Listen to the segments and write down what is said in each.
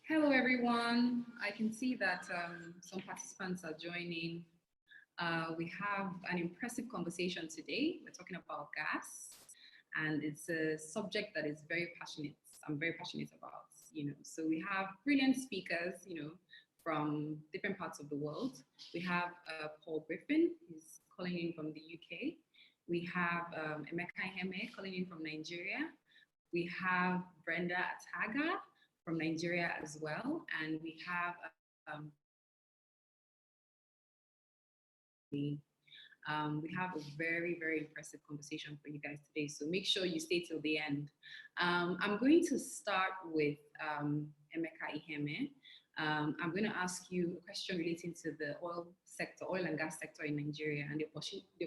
Hello, everyone. I can see that some participants are joining. We have an impressive conversation today. We're talking about gas, and it's a subject that is very passionate. I'm very passionate about, So we have brilliant speakers, from different parts of the world. We have Paul Griffin, he's calling in from the UK. We have Emeka Iheme calling in from Nigeria. We have Brenda Ataga from Nigeria as well. And we have we have a very, very impressive conversation for you guys today. So make sure you stay till the end. I'm going to start with Emeka Iheme. I'm going to ask you a question relating to the oil and gas sector in Nigeria and the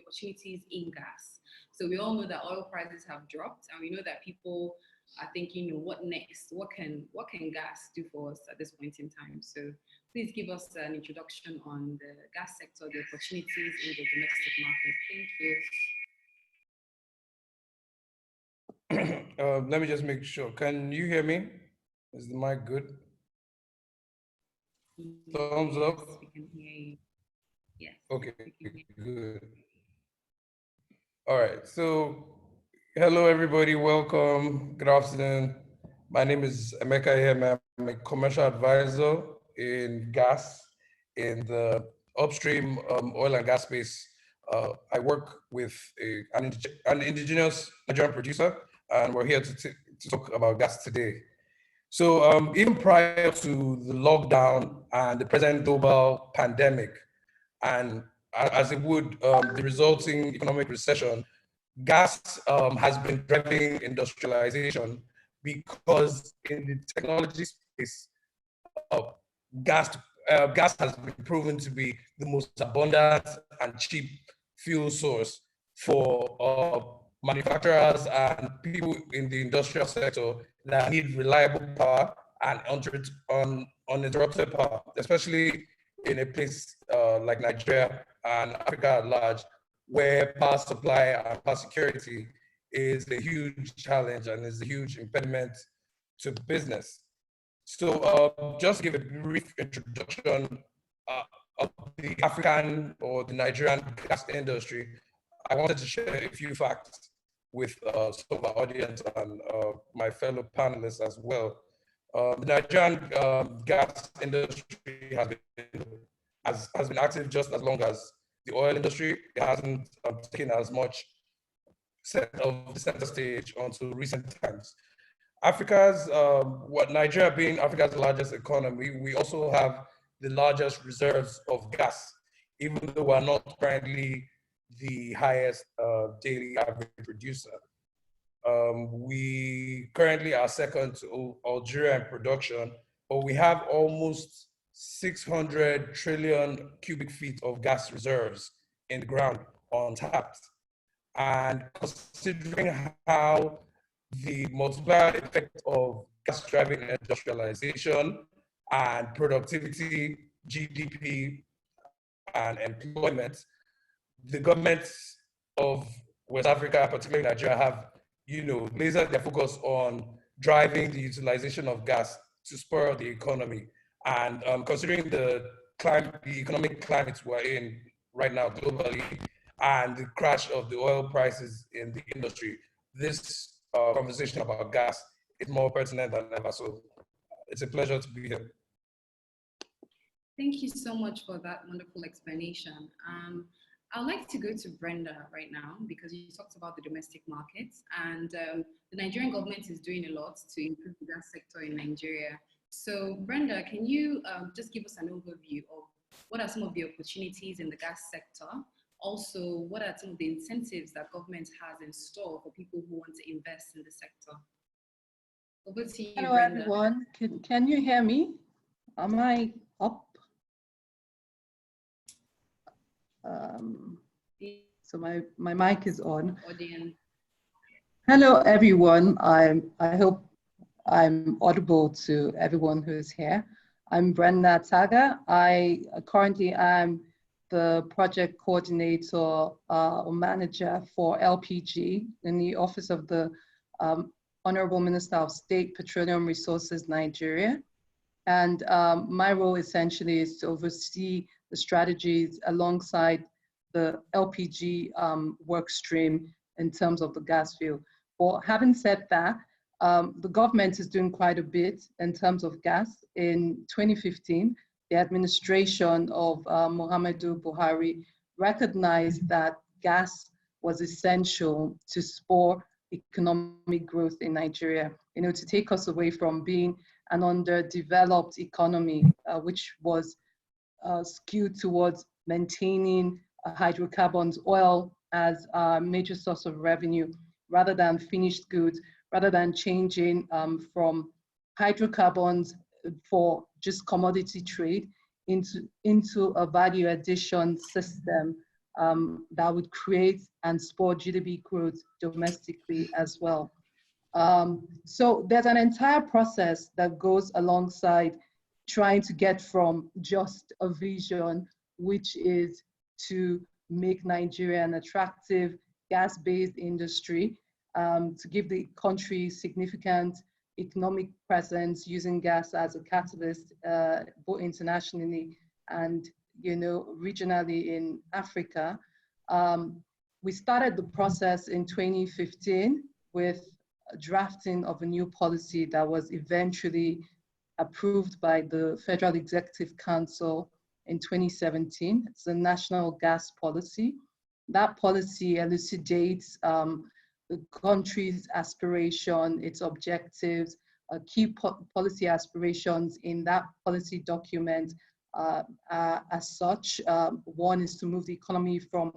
opportunities in gas. So we all know that oil prices have dropped, and we know that people are thinking, what next? What can gas do for us at this point in time? So please give us an introduction on the gas sector, the opportunities in the domestic market. Thank you. Let me just make sure. Can you hear me? Is the mic good? Thumbs up? We can hear you. Yes. Okay, good. All right, so hello everybody, welcome, good afternoon. My name is Emeka Iheme. I'm a commercial advisor in gas in the upstream oil and gas space. I work with an indigenous Nigerian producer, and we're here to talk about gas today. So even prior to the lockdown and the present global pandemic, and as it would, the resulting economic recession, gas has been driving industrialization because in the technology space, gas has been proven to be the most abundant and cheap fuel source for manufacturers and people in the industrial sector that need reliable power and uninterrupted power, especially in a place like Nigeria and Africa at large, where power supply and power security is a huge challenge and is a huge impediment to business. So just to give a brief introduction of the African or the Nigerian gas industry, I wanted to share a few facts with some of our audience and my fellow panelists as well. The Nigerian gas industry has been active just as long as the oil industry. It hasn't taken as much of the center stage until recent times. Nigeria being Africa's largest economy, we also have the largest reserves of gas, even though we're not currently the highest daily average producer. We currently are second to Algeria in production, but we have almost 600 trillion cubic feet of gas reserves in the ground untapped. And considering how the multiplier effect of gas driving industrialization and productivity, GDP, and employment, the governments of West Africa, particularly Nigeria, have laser their focus on driving the utilization of gas to spur the economy. And considering the economic climate we're in right now globally, and the crash of the oil prices in the industry, this conversation about gas is more pertinent than ever. So it's a pleasure to be here. Thank you so much for that wonderful explanation. I'd like to go to Brenda right now because you talked about the domestic markets, and the Nigerian government is doing a lot to improve the gas sector in Nigeria. So Brenda, can you just give us an overview of what are some of the opportunities in the gas sector? Also, what are some of the incentives that government has in store for people who want to invest in the sector? Over to you, Hello, Brenda. everyone. Can you hear me? Am I up? So my mic is on. Audience. Hello, everyone. I hope I'm audible to everyone who's here. I'm Brenda Ataga. I currently am the project coordinator or manager for LPG in the Office of the Honorable Minister of State Petroleum Resources, Nigeria. And my role essentially is to oversee the strategies alongside the LPG work stream in terms of the gas field. But having said that, the government is doing quite a bit in terms of gas. In 2015, the administration of Muhammadu Buhari recognized that gas was essential to spur economic growth in Nigeria, you know, to take us away from being an underdeveloped economy, which was skewed towards maintaining hydrocarbons, oil as a major source of revenue, rather than finished goods, rather than changing from hydrocarbons for just commodity trade into a value addition system that would create and spur GDP growth domestically as well. So there's an entire process that goes alongside trying to get from just a vision, which is to make Nigeria an attractive gas-based industry, to give the country significant economic presence using gas as a catalyst, both internationally and, you know, regionally in Africa. We started the process in 2015 with a drafting of a new policy that was eventually approved by the Federal Executive Council in 2017. It's the National Gas Policy. That policy elucidates the country's aspiration, its objectives, key policy aspirations in that policy document as such. One is to move the economy from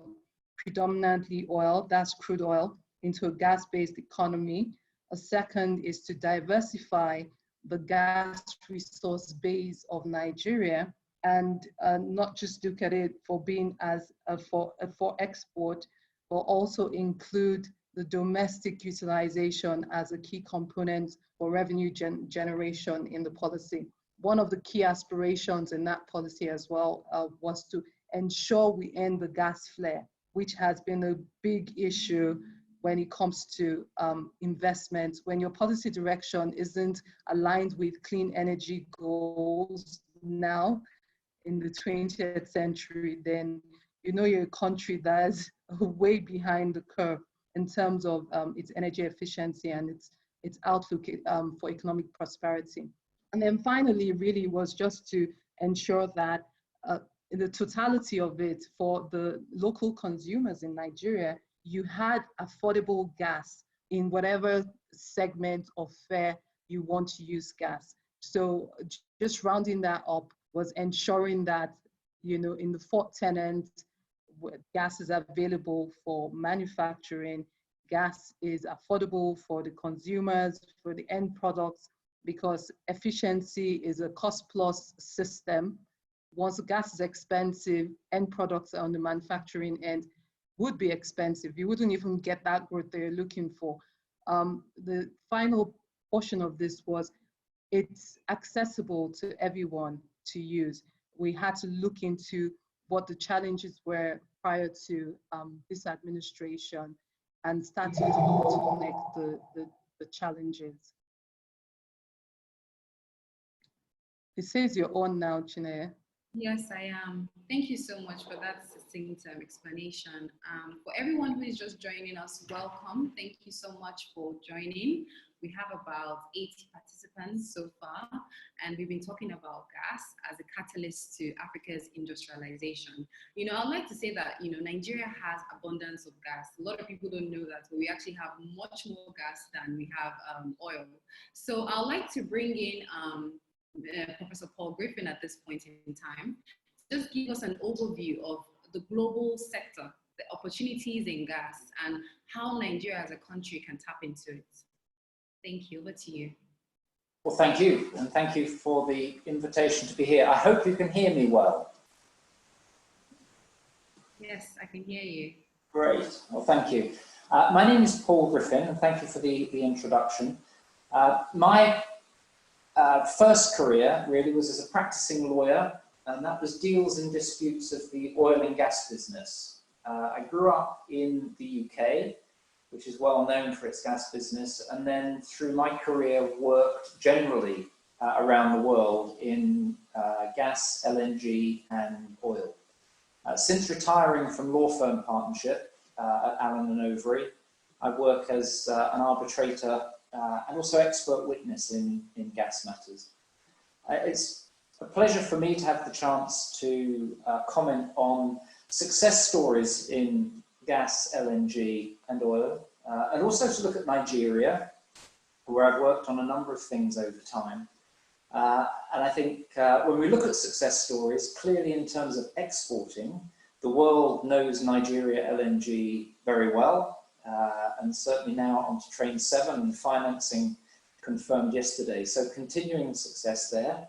predominantly oil, that's crude oil, into a gas-based economy. A second is to diversify the gas resource base of Nigeria and not just look at it for being as for export, but also include the domestic utilization as a key component for revenue generation in the policy. One of the key aspirations in that policy as well was to ensure we end the gas flare, which has been a big issue when it comes to investments. When your policy direction isn't aligned with clean energy goals now in the 20th century, then you know you're a country that's way behind the curve in terms of its energy efficiency and its outlook for economic prosperity. And then finally, really was just to ensure that in the totality of it, for the local consumers in Nigeria, you had affordable gas in whatever segment of fare you want to use gas. So just rounding that up was ensuring that, you know, in the fourth tenant, gas is available for manufacturing, gas is affordable for the consumers, for the end products, because efficiency is a cost plus system. Once the gas is expensive, end products on the manufacturing end would be expensive. You wouldn't even get that growth they're looking for. The final portion of this was it's accessible to everyone to use. We had to look into what the challenges were prior to this administration and start to bottleneck the challenges. It says you're on now, Chineye. Yes, I am. Thank you so much for that succinct explanation. For everyone who is just joining us, welcome. Thank you so much for joining. We have about 80 participants so far, and we've been talking about gas as a catalyst to Africa's industrialization. You know, I'd like to say that, you know, Nigeria has abundance of gas. A lot of people don't know that, but we actually have much more gas than we have oil. So I'd like to bring in Professor Paul Griffin at this point in time. Just give us an overview of the global sector, the opportunities in gas, and how Nigeria as a country can tap into it. Thank you. Over to you. Well, thank you, and thank you for the invitation to be here. I hope you can hear me well. Yes, I can hear you. Great. Well, thank you. My name is Paul Griffin, and thank you for the introduction. My first career really was as a practicing lawyer, and that was deals and disputes of the oil and gas business. I grew up in the UK, which is well known for its gas business, and then through my career worked generally around the world in gas, LNG, and oil. Since retiring from law firm partnership at Allen & Overy, I work as an arbitrator and also expert witness in gas matters. It's a pleasure for me to have the chance to comment on success stories in gas, LNG, and oil, and also to look at Nigeria, where I've worked on a number of things over time. And I think when we look at success stories, clearly in terms of exporting, the world knows Nigeria LNG very well, and certainly now onto Train 7 and financing confirmed yesterday. So continuing success there.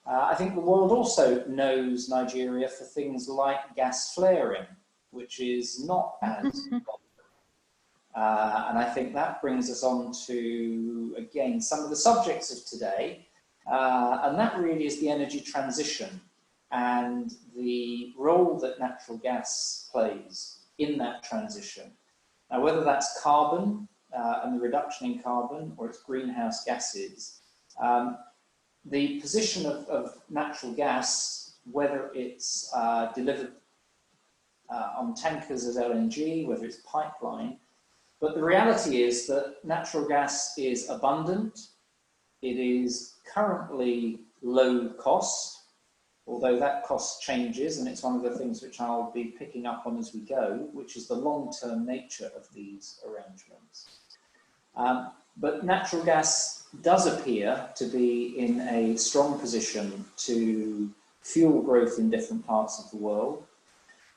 I think the world also knows Nigeria for things like gas flaring, which is not as and I think that brings us on to, again, some of the subjects of today, and that really is the energy transition and the role that natural gas plays in that transition. Now, whether that's carbon and the reduction in carbon, or it's greenhouse gases, the position of natural gas, whether it's delivered on tankers as LNG, whether it's pipeline, but the reality is that natural gas is abundant. It is currently low cost, although that cost changes, and it's one of the things which I'll be picking up on as we go, which is the long-term nature of these arrangements. But natural gas does appear to be in a strong position to fuel growth in different parts of the world.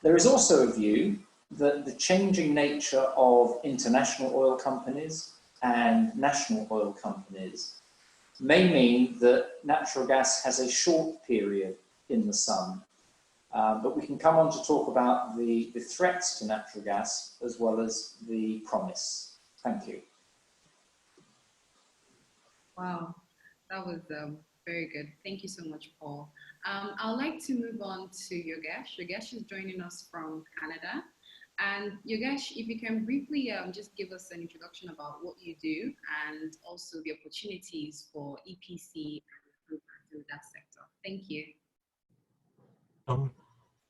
There is also a view that the changing nature of international oil companies and national oil companies may mean that natural gas has a short period in the sun. But we can come on to talk about the threats to natural gas as well as the promise. Thank you. Wow, that was very good. Thank you so much, Paul. I'd like to move on to Yogesh. Yogesh is joining us from Canada. And Yogesh, if you can briefly just give us an introduction about what you do and also the opportunities for EPC and that sector. Thank you.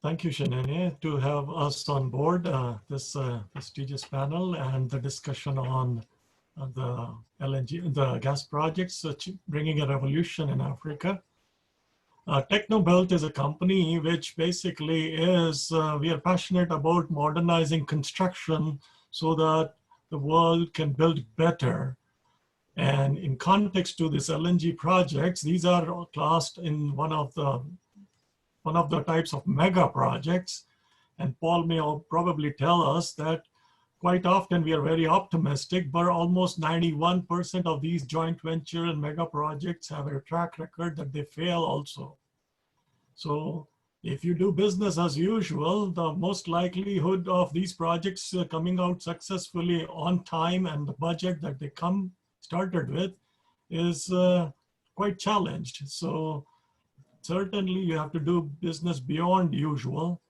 Thank you, Shanania, to have us on board this prestigious panel and the discussion on the LNG, the gas projects, bringing a revolution in Africa. Technobelt is a company which basically is, we are passionate about modernizing construction so that the world can build better. And in context to this LNG projects, these are classed in one of the types of mega projects. And Paul may probably tell us that quite often we are very optimistic, but almost 91% of these joint venture and mega projects have a track record that they fail also. So if you do business as usual, the most likelihood of these projects coming out successfully on time and the budget that they started with is quite challenged. So certainly you have to do business beyond usual.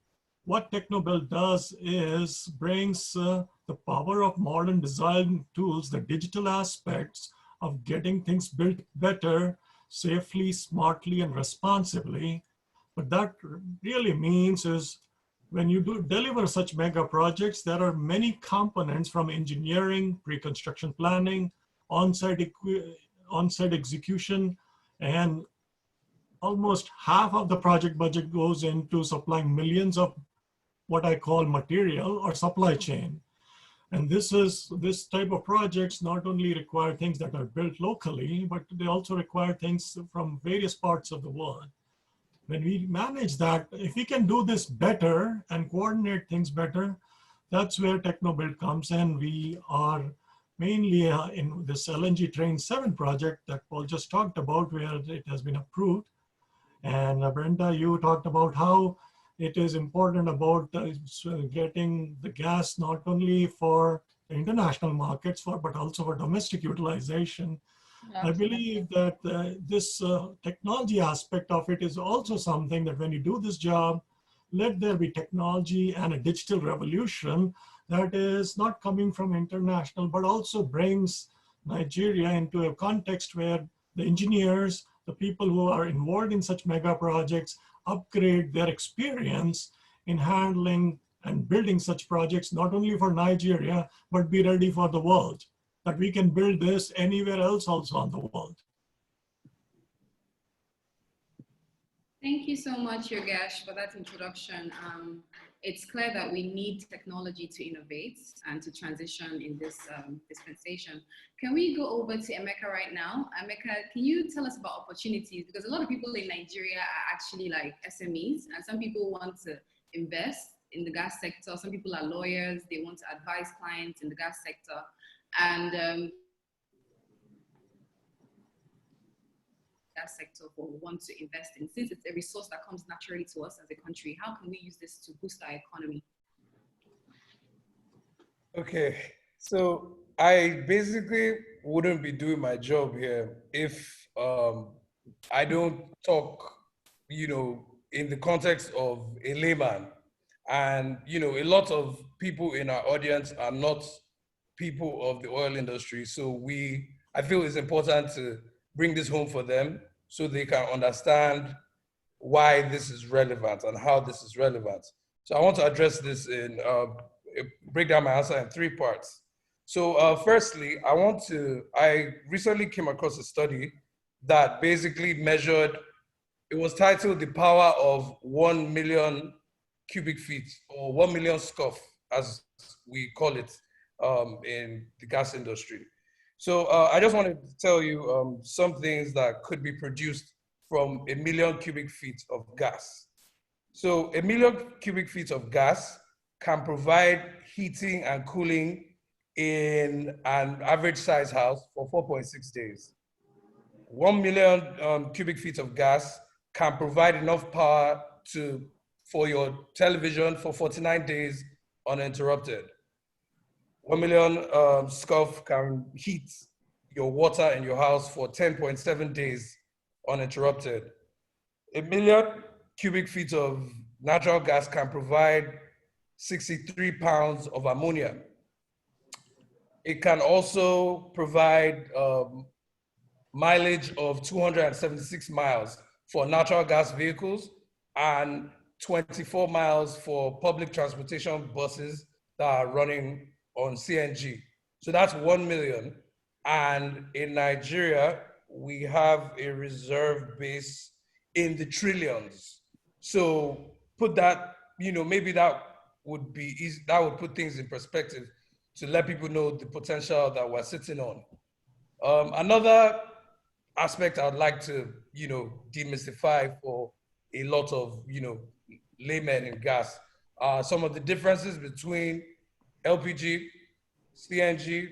What Technobelt does is brings the power of modern design tools, the digital aspects of getting things built better, safely, smartly, and responsibly. But that really means is when you do deliver such mega projects, there are many components from engineering, pre-construction planning, on-site execution, and almost half of the project budget goes into supplying millions of what I call material or supply chain. And this type of projects not only require things that are built locally, but they also require things from various parts of the world. When we manage that, if we can do this better and coordinate things better, that's where Technobelt comes in. We are mainly in this LNG Train 7 project that Paul just talked about, where it has been approved. And Brenda, you talked about how it is important about getting the gas not only for the international markets, but also for domestic utilization. I believe that this technology aspect of it is also something that when you do this job, let there be technology and a digital revolution that is not coming from international, but also brings Nigeria into a context where the engineers, the people who are involved in such mega projects upgrade their experience in handling and building such projects, not only for Nigeria, but be ready for the world, that we can build this anywhere else also on the world. Thank you so much, Yogesh, for that introduction. It's clear that we need technology to innovate and to transition in this dispensation. Can we go over to Emeka right now? Emeka, can you tell us about opportunities? Because a lot of people in Nigeria are actually like SMEs, and some people want to invest in the gas sector. Some people are lawyers, they want to advise clients in the gas sector. And gas sector or want to invest in, since it's a resource that comes naturally to us as a country, how can we use this to boost our economy? Okay, so I basically wouldn't be doing my job here if I don't talk, in the context of a layman. And, a lot of people in our audience are not people of the oil industry. So I feel it's important to bring this home for them so they can understand why this is relevant and how this is relevant. So I want to address this break down my answer in 3 parts. So firstly, I recently came across a study that basically measured, it was titled The Power of 1 million cubic feet, or 1 million scuff, as we call it in the gas industry. So I just wanted to tell you some things that could be produced from 1 million cubic feet of gas. So 1 million cubic feet of gas can provide heating and cooling in an average size house for 4.6 days. 1 million cubic feet of gas can provide enough power for your television for 49 days uninterrupted. 1 million scuff can heat your water in your house for 10.7 days uninterrupted. 1 million cubic feet of natural gas can provide 63 pounds of ammonia. It can also provide mileage of 276 miles for natural gas vehicles and 24 miles for public transportation buses that are running on CNG. So that's 1 million. And in Nigeria, we have a reserve base in the trillions. So put that, maybe that would be easy, that would put things in perspective to let people know the potential that we're sitting on. Another aspect I'd like to, demystify for a lot of, laymen in gas are some of the differences between LPG, CNG,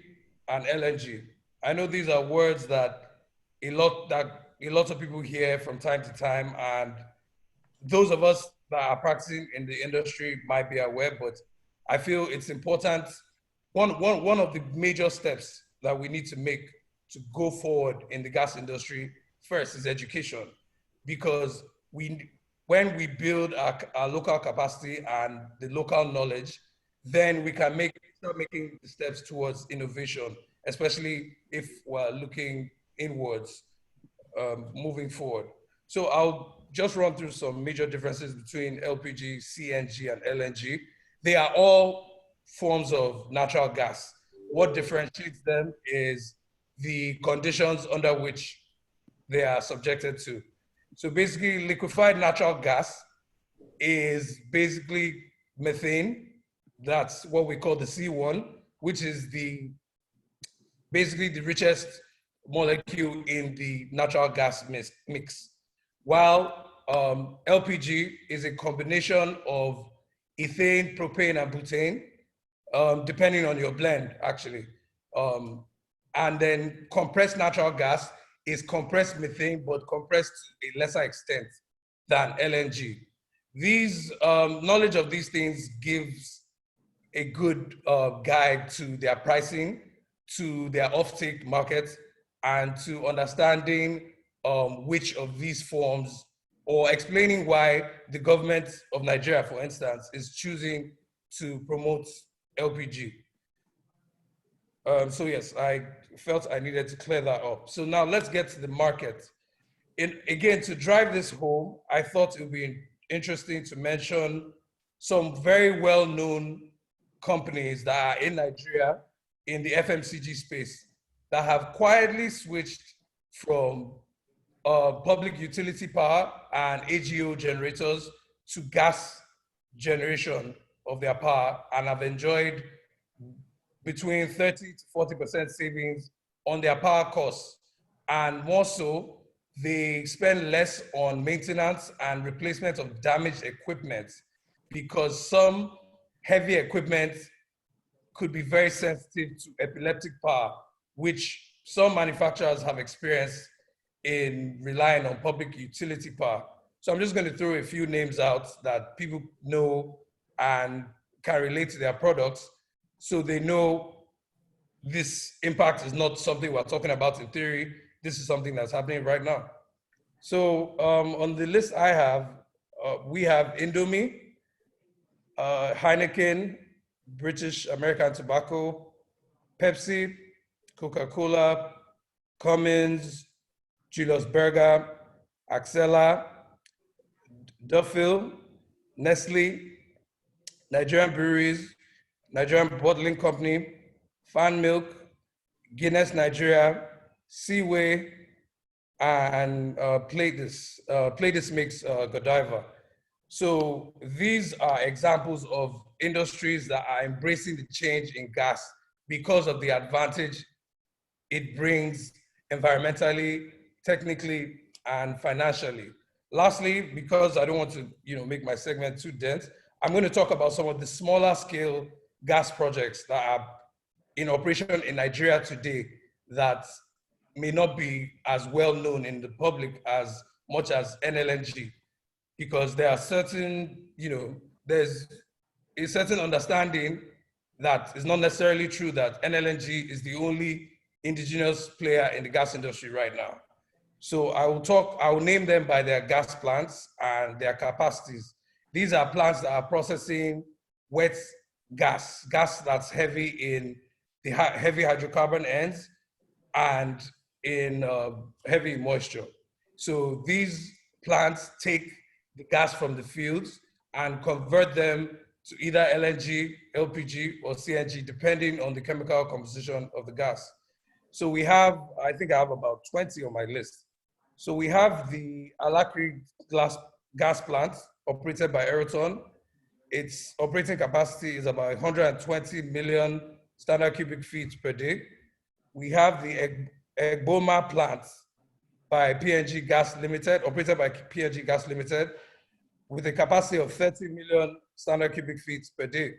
and LNG. I know these are words that a lot of people hear from time to time, and those of us that are practicing in the industry might be aware, but I feel it's important. One of the major steps that we need to make to go forward in the gas industry first is education, because when we build our local capacity and the local knowledge, then we can start making the steps towards innovation, especially if we're looking inwards, moving forward. So I'll just run through some major differences between LPG, CNG, and LNG. They are all forms of natural gas. What differentiates them is the conditions under which they are subjected to. So basically, liquefied natural gas is basically methane. That's what we call the C1, which is basically the richest molecule in the natural gas mix. While LPG is a combination of ethane, propane, and butane, depending on your blend, actually. And then compressed natural gas is compressed methane, but compressed to a lesser extent than LNG. These knowledge of these things gives a good guide to their pricing, to their offtake market, and to understanding which of these forms, or explaining why the government of Nigeria, for instance, is choosing to promote LPG. So yes, I felt I needed to clear that up. So now let's get to the market. Again, to drive this home, I thought it would be interesting to mention some very well-known companies that are in Nigeria in the FMCG space that have quietly switched from public utility power and AGO generators to gas generation of their power and have enjoyed between 30 to 40% savings on their power costs. And more so, they spend less on maintenance and replacement of damaged equipment because some heavy equipment could be very sensitive to epileptic power, which some manufacturers have experienced in relying on public utility power. So I'm just going to throw a few names out that people know and can relate to their products so they know this impact is not something we're talking about in theory. This is something that's happening right now. So on the list I have, we have Indomie, Heineken, British American Tobacco, Pepsi, Coca-Cola, Cummins, Julius Berger, Axela, Duffield, Nestle, Nigerian Breweries, Nigerian Bottling Company, Fan Milk, Guinness Nigeria, Seaway, and Playtis makes Godiva. So these are examples of industries that are embracing the change in gas because of the advantage it brings environmentally, technically, and financially. Lastly, because I don't want to make my segment too dense, I'm going to talk about some of the smaller scale gas projects that are in operation in Nigeria today that may not be as well known in the public as much as NLNG, because there are certain, there's a certain understanding that is not necessarily true that NLNG is the only indigenous player in the gas industry right now. So I will name them by their gas plants and their capacities. These are plants that are processing wet gas that's heavy in the heavy hydrocarbon ends and in heavy moisture. So these plants take the gas from the fields and convert them to either LNG, LPG, or CNG, depending on the chemical composition of the gas. So we have, I think I have about 20 on my list. So we have the Alakri gas plant operated by Aeroton. Its operating capacity is about 120 million standard cubic feet per day. We have the Egboma plant by PNG Gas Limited, operated by PNG Gas Limited, with a capacity of 30 million standard cubic feet per day.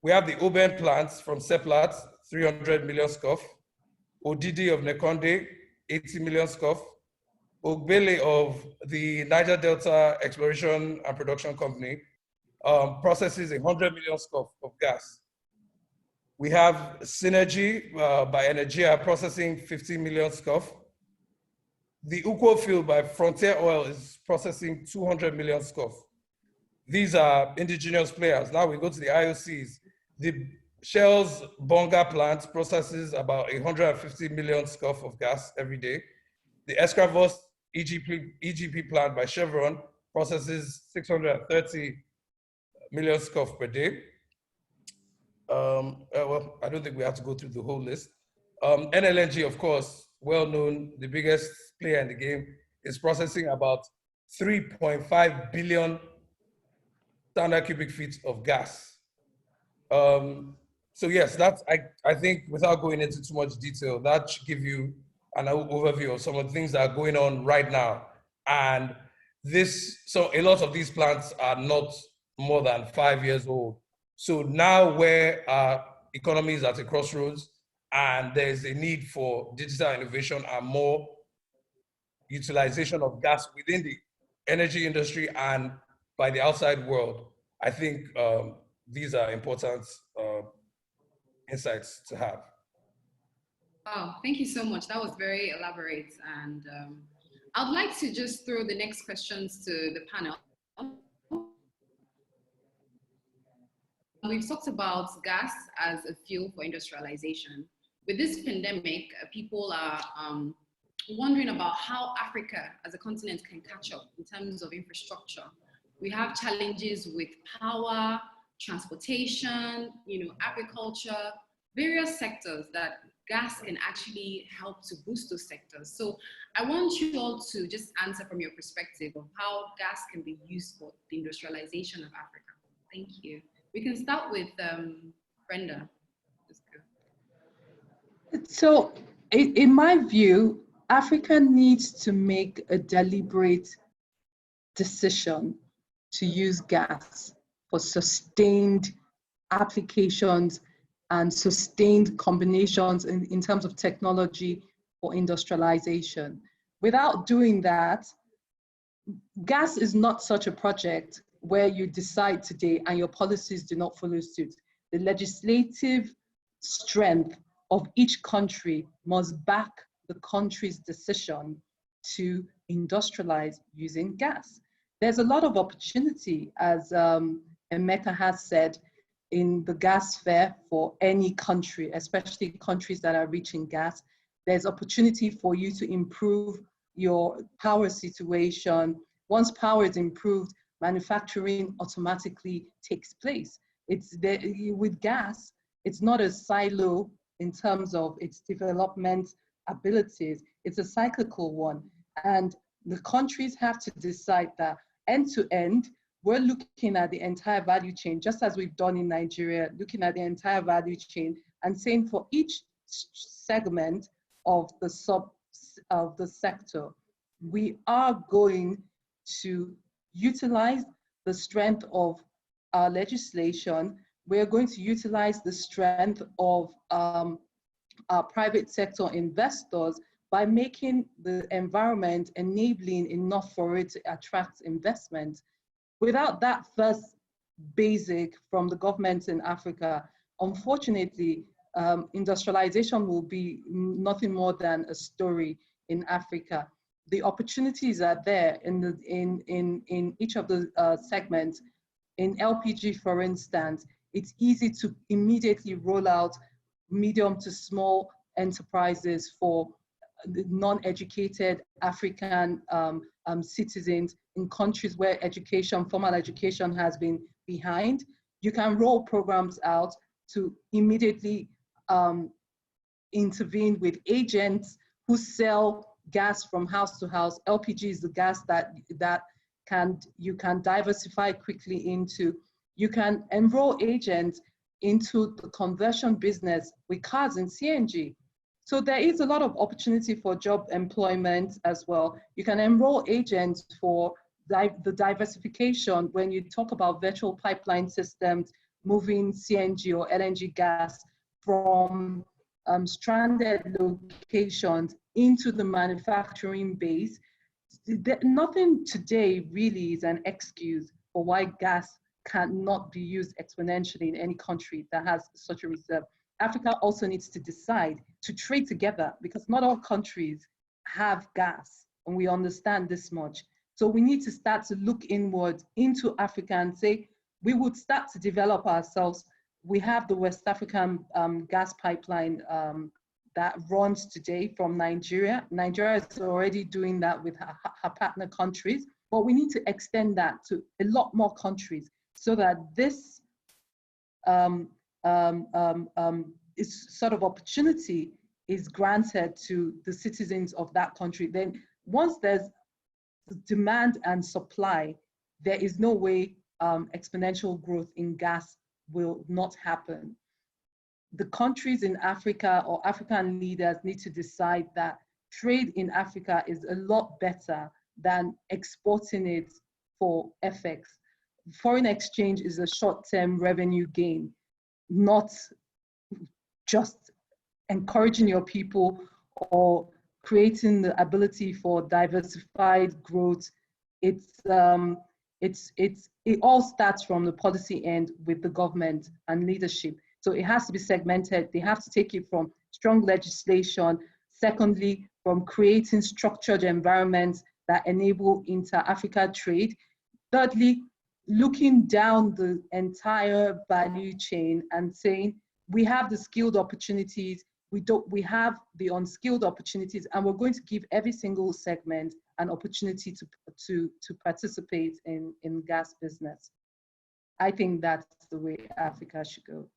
We have the Oben plants from Seplat, 300 million scoff. Odidi of Nekonde, 80 million scoff. Ogbele of the Niger Delta Exploration and Production Company processes 100 million scoff of gas. We have Synergy by Energia processing 50 million scoff. The Ukwo field by Frontier Oil is processing 200 million scoff. These are indigenous players. Now we go to the IOCs. The Shell's Bonga plant processes about 150 million scoff of gas every day. The Escravos EGP plant by Chevron processes 630 million scoff per day. Well, I don't think we have to go through the whole list. NLNG, of course, well known, the biggest player in the game, is processing about 3.5 billion standard cubic feet of gas. So yes, that's, I think without going into too much detail, that should give you an overview of some of the things that are going on right now. And so a lot of these plants are not more than 5 years old. So now where our economy is at a crossroads and there's a need for digital innovation and more utilization of gas within the energy industry and by the outside world, I think these are important insights to have. Oh, thank you so much. That was very elaborate. And I'd like to just throw the next questions to the panel. We've talked about gas as a fuel for industrialization. with this pandemic, people are wondering about how Africa as a continent can catch up in terms of infrastructure. We have challenges with power, transportation, agriculture, various sectors that gas can actually help to boost those sectors. So I want you all to just answer from your perspective of how gas can be used for the industrialization of Africa. Thank you. We can start with Brenda. So in my view, Africa needs to make a deliberate decision to use gas for sustained applications and sustained combinations in terms of technology for industrialization. Without doing that, gas is not such a project where you decide today and your policies do not follow suit. The legislative strength of each country must back the country's decision to industrialize using gas. There's a lot of opportunity, as Emeka has said, in the gas sphere for any country, especially countries that are rich in gas. There's opportunity for you to improve your power situation. Once power is improved, manufacturing automatically takes place. With gas, it's not a silo in terms of its development abilities. It's a cyclical one. And the countries have to decide that end to end, we're looking at the entire value chain, just as we've done in Nigeria, looking at the entire value chain and saying for each segment of the sector, we are going to utilize the strength of our legislation. We're going to utilize the strength of our private sector investors by making the environment enabling enough for it to attract investment. Without that first basic from the governments in Africa, unfortunately, industrialization will be nothing more than a story in Africa. The opportunities are there in each of the segments. In LPG, for instance, it's easy to immediately roll out medium to small enterprises for non-educated African citizens in countries where formal education has been behind. You can roll programs out to immediately intervene with agents who sell gas from house to house. LPG is the gas that you can diversify quickly into. You can enroll agents into the conversion business with cars and CNG. So there is a lot of opportunity for job employment as well. You can enroll agents for the diversification when you talk about virtual pipeline systems, moving CNG or LNG gas from stranded locations into the manufacturing base. Nothing today really is an excuse for why gas cannot be used exponentially in any country that has such a reserve. Africa also needs to decide to trade together because not all countries have gas, and we understand this much. So we need to start to look inward into Africa and say, we would start to develop ourselves. We have the West African gas pipeline that runs today from Nigeria. Nigeria is already doing that with her partner countries, but we need to extend that to a lot more countries so that this is sort of opportunity is granted to the citizens of that country. Then once there's demand and supply, there is no way exponential growth in gas will not happen. The countries in Africa or African leaders need to decide that trade in Africa is a lot better than exporting it for FX. Foreign exchange is a short-term revenue gain, not just encouraging your people or creating the ability for diversified growth. It all starts from the policy end with the government and leadership. So it has to be segmented. They have to take it from strong legislation. Secondly, from creating structured environments that enable inter-Africa trade. Thirdly, looking down the entire value chain and saying, we have the skilled opportunities, we have the unskilled opportunities, and we're going to give every single segment an opportunity to participate in gas business. I think that's the way Africa should go.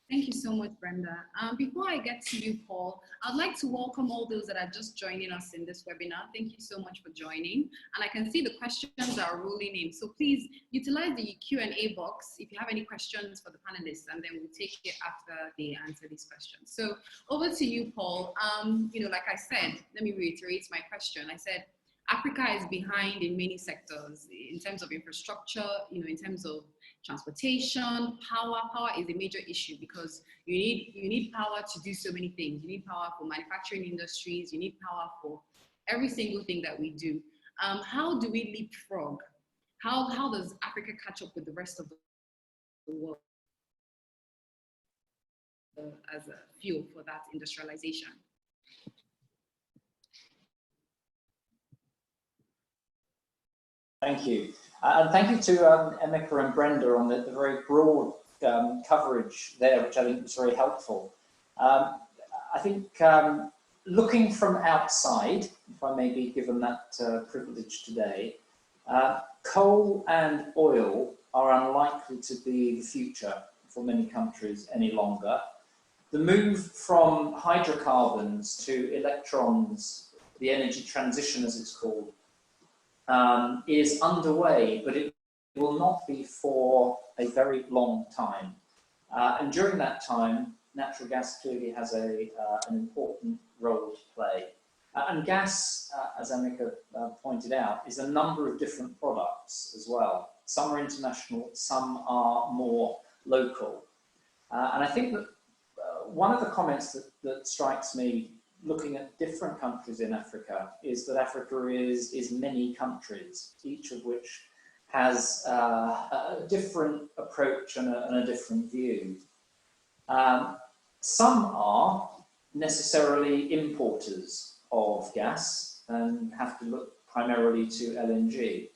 Thank you so much, Brenda. Before I get to you, Paul, I'd like to welcome all those that are just joining us in this webinar. Thank you so much for joining. And I can see the questions are rolling in. So please utilize the Q&A box if you have any questions for the panelists, and then we'll take it after they answer these questions. So over to you, Paul. You know, like I said, let me reiterate my question. I said, Africa is behind in many sectors in terms of infrastructure, you know, in terms of transportation, power. Power is a major issue because you need power to do so many things. You need power for manufacturing industries. You need power for every single thing that we do. How do we leapfrog? How does Africa catch up with the rest of the world as a fuel for that industrialization? Thank you. And thank you to Emeka and Brenda on the very broad coverage there, which I think was very helpful. I think looking from outside, if I may be given that privilege today, coal and oil are unlikely to be the future for many countries any longer. The move from hydrocarbons to electrons, the energy transition as it's called, is underway, but it will not be for a very long time. And during that time, natural gas clearly has an important role to play. And gas, as Emeka pointed out, is a number of different products as well. Some are international, some are more local. And I think that one of the comments that strikes me looking at different countries in Africa is that Africa is many countries, each of which has a different approach and a different view. Some are necessarily importers of gas and have to look primarily to LNG.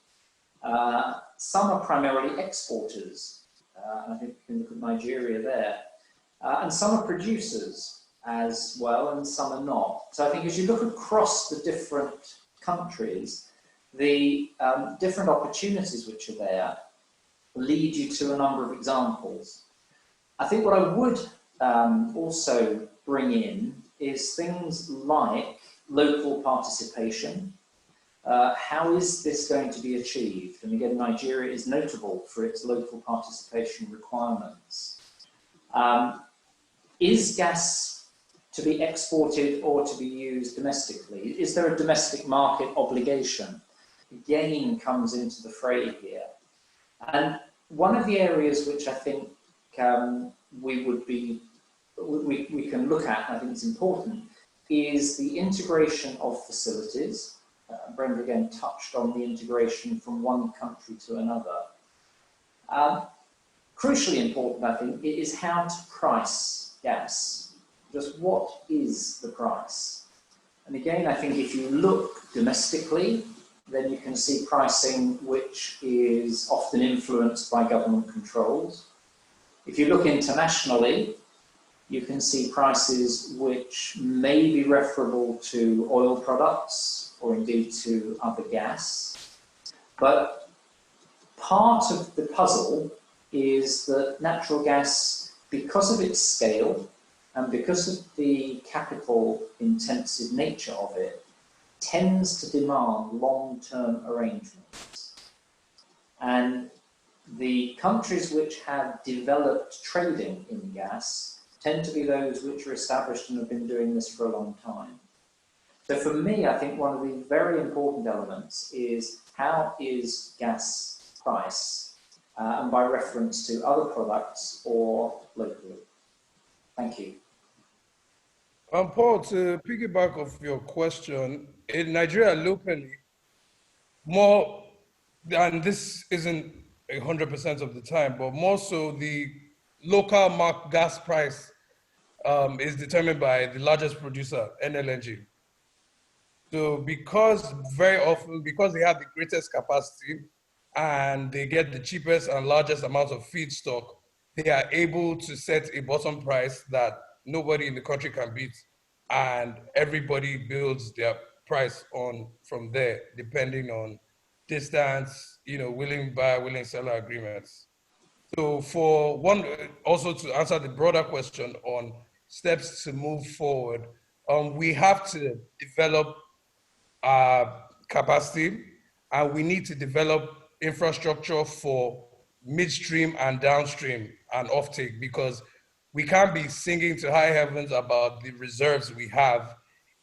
Some are primarily exporters. I think you can look at Nigeria there. And some are producers as well, and some are not. So I think as you look across the different countries, the different opportunities which are there lead you to a number of examples. I think what I would also bring in is things like local participation. How is this going to be achieved? And again, Nigeria is notable for its local participation requirements. Is gas to be exported or to be used domestically? Is there a domestic market obligation? Again, comes into the fray here. And one of the areas which I think we can look at, and I think it's important, is the integration of facilities. Brenda again touched on the integration from one country to another. Crucially important, I think, is how to price gas. Just what is the price? And again, I think if you look domestically, then you can see pricing which is often influenced by government controls. If you look internationally, you can see prices which may be referable to oil products or indeed to other gas. But part of the puzzle is that natural gas, because of its scale, and because of the capital-intensive nature of it, tends to demand long-term arrangements. And the countries which have developed trading in gas tend to be those which are established and have been doing this for a long time. So for me, I think one of the very important elements is how is gas priced, and by reference to other products or locally. Thank you. Paul, to piggyback off your question, in Nigeria locally, more, and this isn't 100% of the time, but more so the local gas price is determined by the largest producer, NLNG. So because very often, because they have the greatest capacity and they get the cheapest and largest amount of feedstock, they are able to set a bottom price that nobody in the country can beat, and everybody builds their price on from there, depending on distance, willing buyer, willing seller agreements. So for one, also to answer the broader question on steps to move forward, we have to develop capacity, and we need to develop infrastructure for midstream and downstream and offtake, because we can't be singing to high heavens about the reserves we have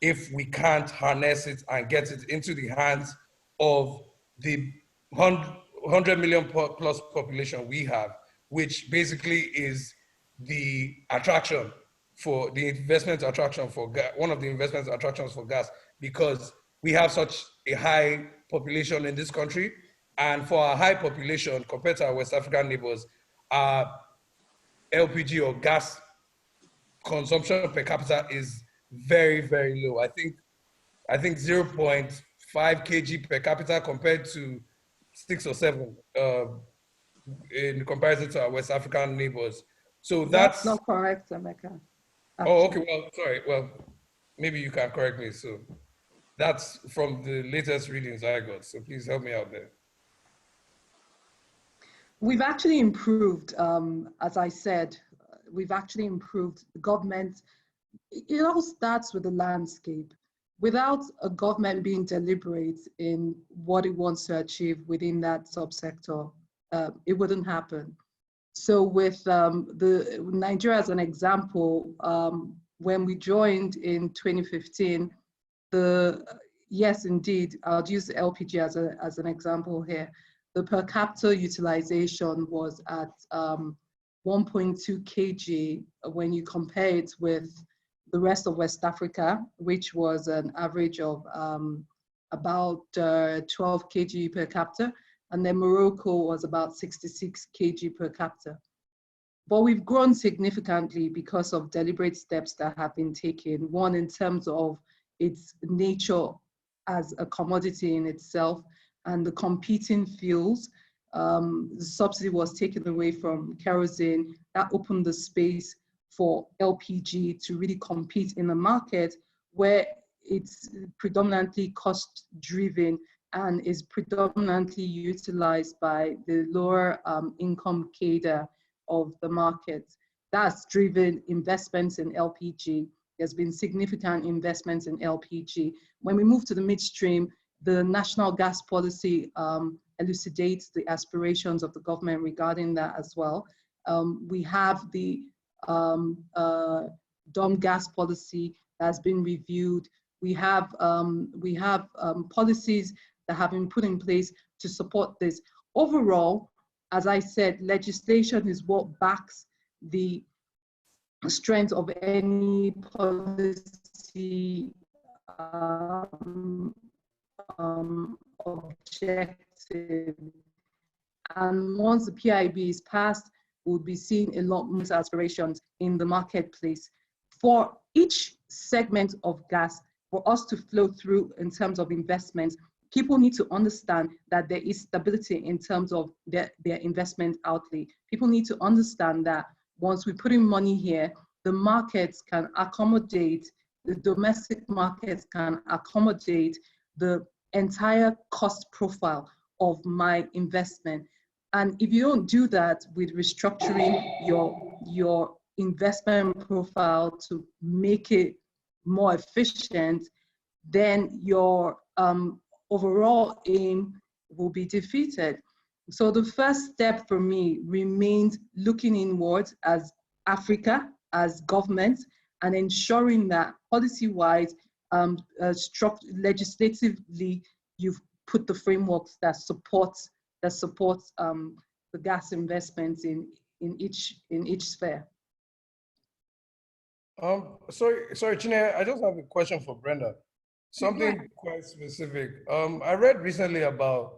if we can't harness it and get it into the hands of the 100 million plus population we have, which basically is the attraction for the investment attraction for gas, one of the investment attractions for gas, because we have such a high population in this country. And for our high population compared to our West African neighbors, our LPG or gas consumption per capita is very, very low. I think 0.5 kg per capita compared to 6 or 7 in comparison to our West African neighbors. So that's not correct, Emeka. Oh, okay. Well, sorry. Well, maybe you can correct me. So that's from the latest readings I got. So please help me out there. We've actually improved, as I said, we've actually improved the government. It all starts with the landscape. Without a government being deliberate in what it wants to achieve within that subsector, it wouldn't happen. So with the Nigeria as an example, when we joined in 2015, yes, indeed, I'll use LPG as an example here. The per capita utilization was at 1.2 kg when you compare it with the rest of West Africa, which was an average of about 12 kg per capita. And then Morocco was about 66 kg per capita. But we've grown significantly because of deliberate steps that have been taken. One, in terms of its nature as a commodity in itself, and the competing fuels. The subsidy was taken away from kerosene. That opened the space for LPG to really compete in a market where it's predominantly cost-driven and is predominantly utilized by the lower income cadre of the market. That's driven investments in LPG. There's been significant investments in LPG. When we move to the midstream, the national gas policy elucidates the aspirations of the government regarding that as well. We have the DOM gas policy that has been reviewed. We have policies that have been put in place to support this. Overall, as I said, legislation is what backs the strength of any policy objective. And once the PIB is passed, we'll be seeing a lot more aspirations in the marketplace. For each segment of gas, for us to flow through in terms of investments, people need to understand that there is stability in terms of their investment outlay. People need to understand that once we put in money here, the markets can accommodate, the domestic markets can accommodate the entire cost profile of my investment. And if you don't do that with restructuring your investment profile to make it more efficient, then your overall aim will be defeated. So the first step for me remains looking inwards as Africa, as government, and ensuring that policy-wise, legislatively, you've put the frameworks that supports the gas investments in each sphere. Sorry, Chineke, I just have a question for Brenda. Something quite specific. I read recently about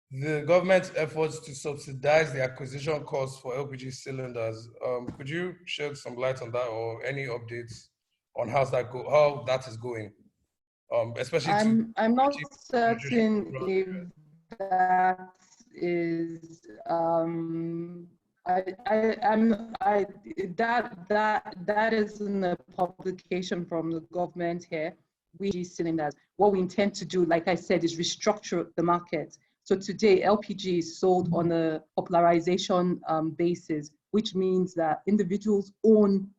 the government's efforts to subsidize the acquisition costs for LPG cylinders. Could you shed some light on that, or any updates on how that is going? Especially I'm not certain if that is That isn't a publication from the government here. We cylinders. What we intend to do, like I said, is restructure the market. So today, LPG is sold on a popularization basis, which means that individuals own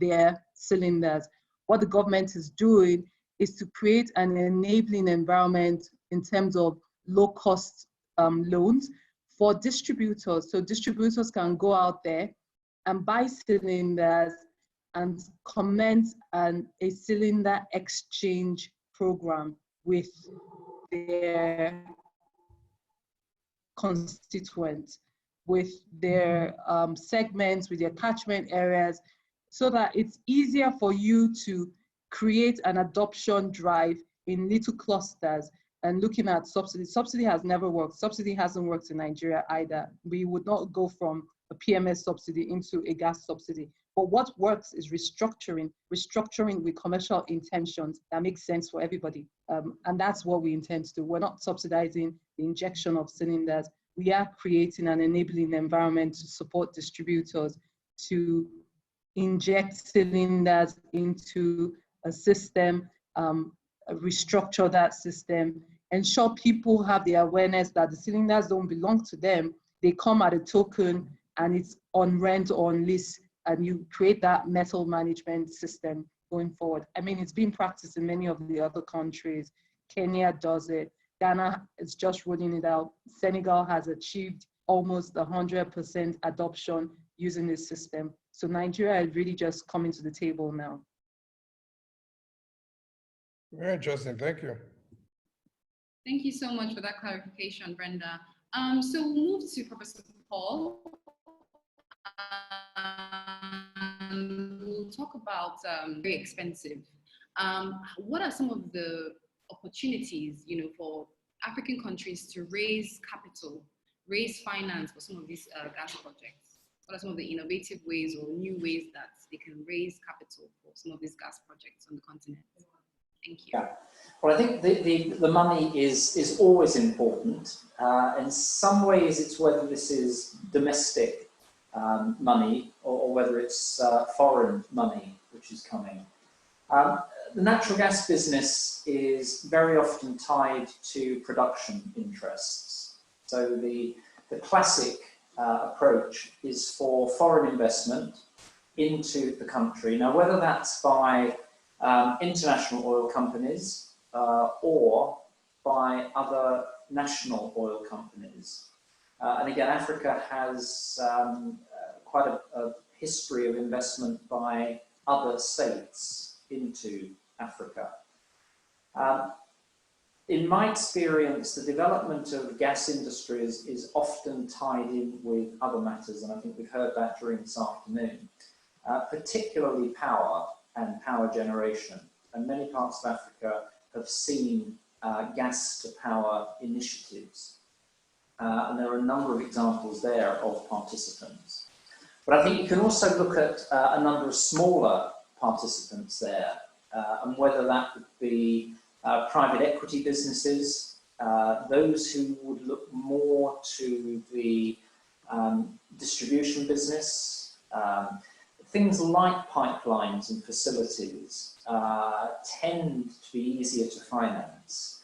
their cylinders. What the government is doing is to create an enabling environment in terms of low-cost loans for distributors. So distributors can go out there and buy cylinders and commence a cylinder exchange program with their constituents, with their segments, with their catchment areas, so that it's easier for you to create an adoption drive in little clusters. And looking at subsidy, subsidy has never worked. Subsidy hasn't worked in Nigeria either. We would not go from a PMS subsidy into a gas subsidy. But what works is restructuring with commercial intentions that makes sense for everybody. And that's what we intend to do. We're not subsidizing the injection of cylinders. We are creating an enabling environment to support distributors to inject cylinders into a system, restructure that system, ensure people have the awareness that the cylinders don't belong to them. They come at a token and it's on rent or on lease, and you create that metal management system going forward. I mean, it's been practiced in many of the other countries. Kenya does it. Ghana is just rolling it out. Senegal has achieved almost 100% adoption using this system. So Nigeria is really just coming to the table now. Very interesting, thank you. Thank you so much for that clarification, Brenda. So we'll move to Professor Paul. We'll talk about very expensive. What are some of the opportunities, for African countries to raise capital, raise finance for some of these gas projects? What are some of the innovative ways or new ways that they can raise capital for some of these gas projects on the continent? Thank you. Yeah. Well, I think the money is always important. In some ways, it's whether this is domestic money or whether it's foreign money which is coming. The natural gas business is very often tied to production interests. So the classic approach is for foreign investment into the country. Now, whether that's by international oil companies or by other national oil companies. And again, Africa has quite a history of investment by other states into Africa. In my experience, the development of gas industries is often tied in with other matters, and I think we've heard that during this afternoon, particularly power and power generation. And many parts of Africa have seen gas to power initiatives. And there are a number of examples there of participants. But I think you can also look at a number of smaller participants there, and whether that would be private equity businesses, those who would look more to the distribution business, things like pipelines and facilities tend to be easier to finance.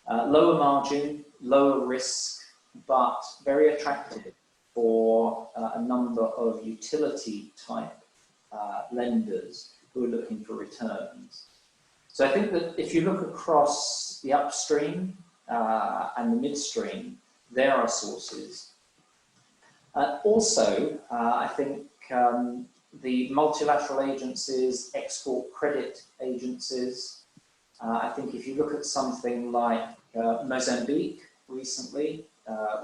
Lower margin, lower risk, but very attractive for a number of utility type lenders who are looking for returns. So I think that if you look across the upstream and the midstream, there are sources. Also, I think the multilateral agencies, export credit agencies, I think if you look at something like Mozambique recently,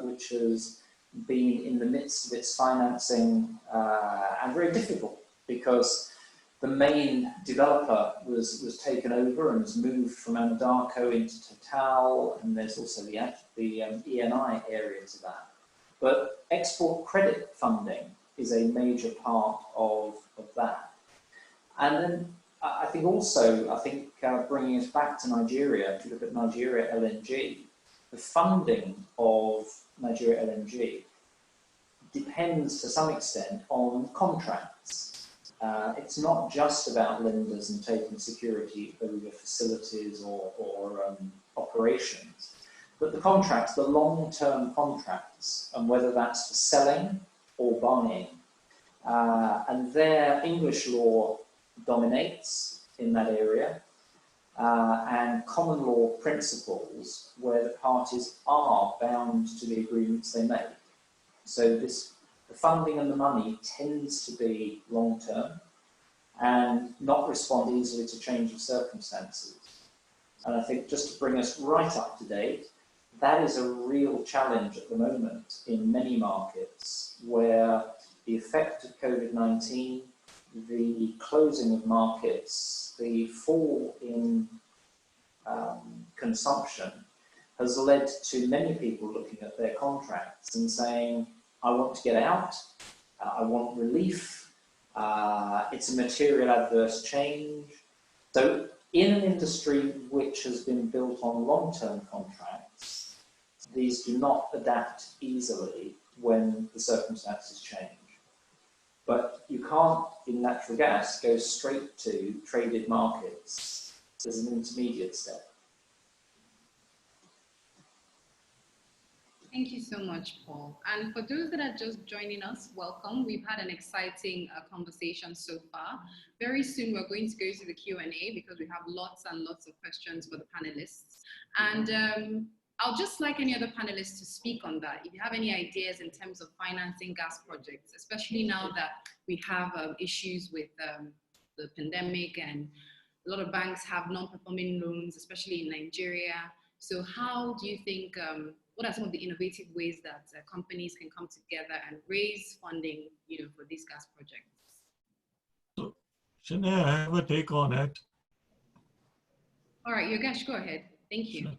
which has been in the midst of its financing and very difficult because the main developer was taken over and has moved from Anadarko into Total, and there's also the ENI area to that. But export credit funding is a major part of that. And then I think also, bringing us back to Nigeria, if you look at Nigeria LNG, the funding of Nigeria LNG depends to some extent on contracts. It's not just about lenders and taking security over facilities or operations, but the contracts, the long-term contracts, and whether that's for selling or buying. And there, English law dominates in that area, and common law principles where the parties are bound to the agreements they make. So the funding and the money tends to be long-term and not respond easily to change of circumstances. And I think just to bring us right up to date, that is a real challenge at the moment in many markets where the effect of COVID-19, the closing of markets, the fall in consumption has led to many people looking at their contracts and saying, I want to get out, I want relief, it's a material adverse change. So in an industry which has been built on long-term contracts, these do not adapt easily when the circumstances change. But you can't, in natural gas, go straight to traded markets as an intermediate step. Thank you so much, Paul. And for those that are just joining us, welcome. We've had an exciting conversation so far. Very soon we're going to go to the Q&A because we have lots and lots of questions for the panelists. And I'll just like any other panelists to speak on that. If you have any ideas in terms of financing gas projects, especially now that we have issues with the pandemic and a lot of banks have non-performing loans, especially in Nigeria. So how do you think, what are some of the innovative ways that companies can come together and raise funding, for these gas projects? So, Shanae, I have a take on it. All right, Yogesh, go ahead. Thank you. Sure.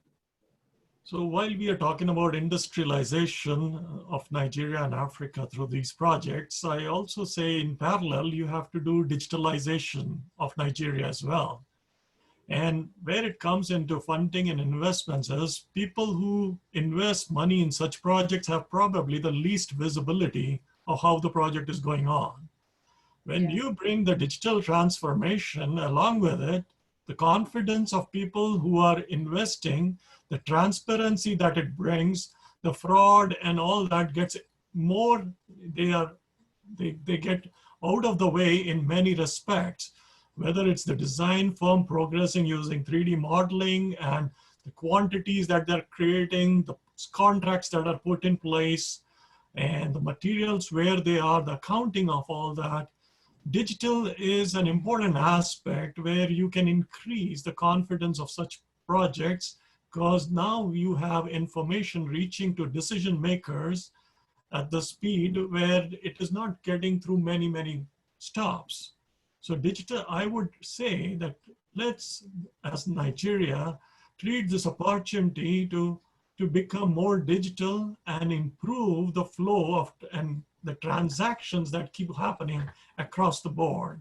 So while we are talking about industrialization of Nigeria and Africa through these projects, I also say in parallel, you have to do digitalization of Nigeria as well. And where it comes into funding and investments is people who invest money in such projects have probably the least visibility of how the project is going on. When you bring the digital transformation along with it, the confidence of people who are investing, the transparency that it brings, the fraud and all that gets more, they get out of the way in many respects, whether it's the design firm progressing using 3D modeling and the quantities that they're creating, the contracts that are put in place, and the materials where they are, the accounting of all that. Digital is an important aspect where you can increase the confidence of such projects because now you have information reaching to decision makers at the speed where it is not getting through many stops. So digital, I would say that let's, as Nigeria, treat this opportunity to become more digital and improve the flow of and the transactions that keep happening across the board.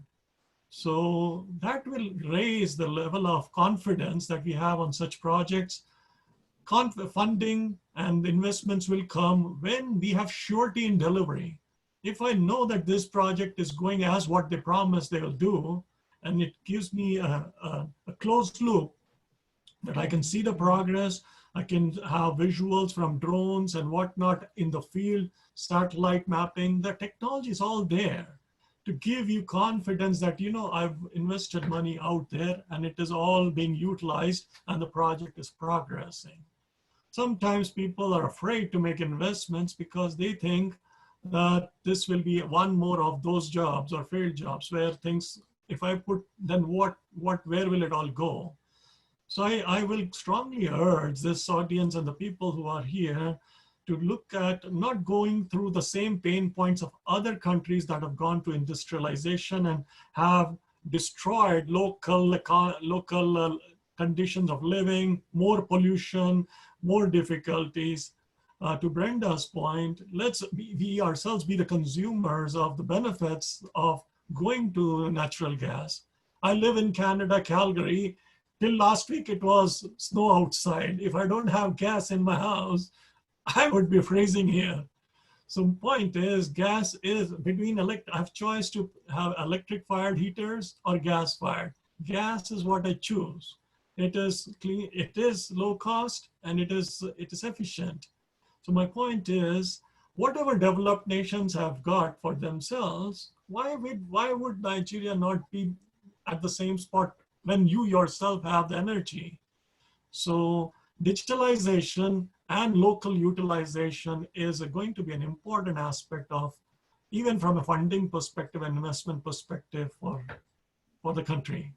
So that will raise the level of confidence that we have on such projects. Funding and investments will come when we have surety in delivery. If I know that this project is going as what they promise they will do, and it gives me a closed loop that I can see the progress, I can have visuals from drones and whatnot in the field, satellite mapping, the technology is all there to give you confidence that, I've invested money out there and it is all being utilized and the project is progressing. Sometimes people are afraid to make investments because they think that this will be one more of those jobs or failed jobs where things, if I put, then where will it all go? So I will strongly urge this audience and the people who are here to look at not going through the same pain points of other countries that have gone to industrialization and have destroyed local conditions of living, more pollution, more difficulties. To Brenda's point, let's we ourselves be the consumers of the benefits of going to natural gas. I live in Canada, Calgary. Till last week, it was snow outside. If I don't have gas in my house, I would be freezing here. So point is, gas is between I have choice to have electric fired heaters or gas fired. Gas is what I choose. It is clean, it is low cost, and it is efficient. So my point is, whatever developed nations have got for themselves, why would Nigeria not be at the same spot when you yourself have the energy? So digitalization and local utilization is going to be an important aspect of, even from a funding perspective and investment perspective for the country.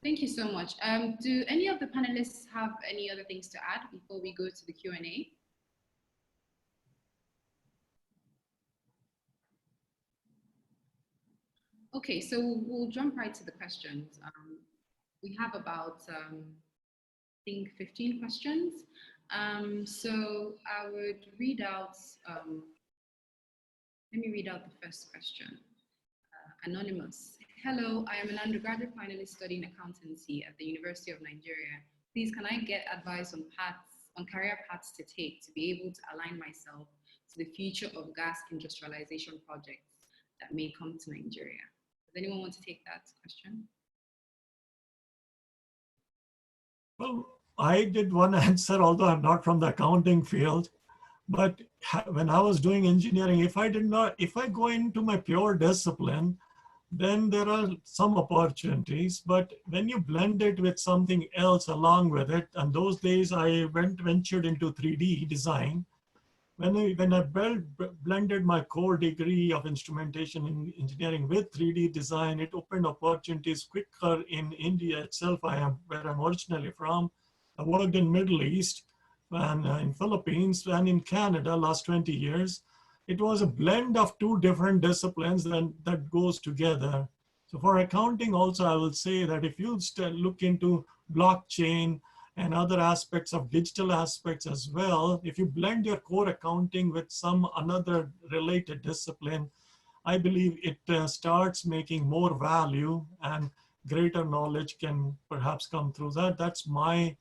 Thank you so much. Do any of the panelists have any other things to add before we go to the Q&A? Okay, so we'll jump right to the questions. We have about, I think, 15 questions. So I would read out, let me read out the first question. Anonymous. Hello, I am an undergraduate finalist studying accountancy at the University of Nigeria. Please, can I get advice on career paths to take to be able to align myself to the future of gas industrialization projects that may come to Nigeria? Does anyone want to take that question? Well, I did one answer, although I'm not from the accounting field. But when I was doing engineering, if I go into my pure discipline, then there are some opportunities. But when you blend it with something else along with it, and those days I ventured into 3D design. When I blended my core degree of instrumentation in engineering with 3D design, it opened opportunities quicker in India itself, where I'm originally from. I worked in Middle East and in Philippines and in Canada last 20 years. It was a blend of two different disciplines that goes together. So for accounting also, I will say that if you look into blockchain and other aspects of digital aspects as well, if you blend your core accounting with another related discipline, I believe it starts making more value and greater knowledge can perhaps come through that. That's my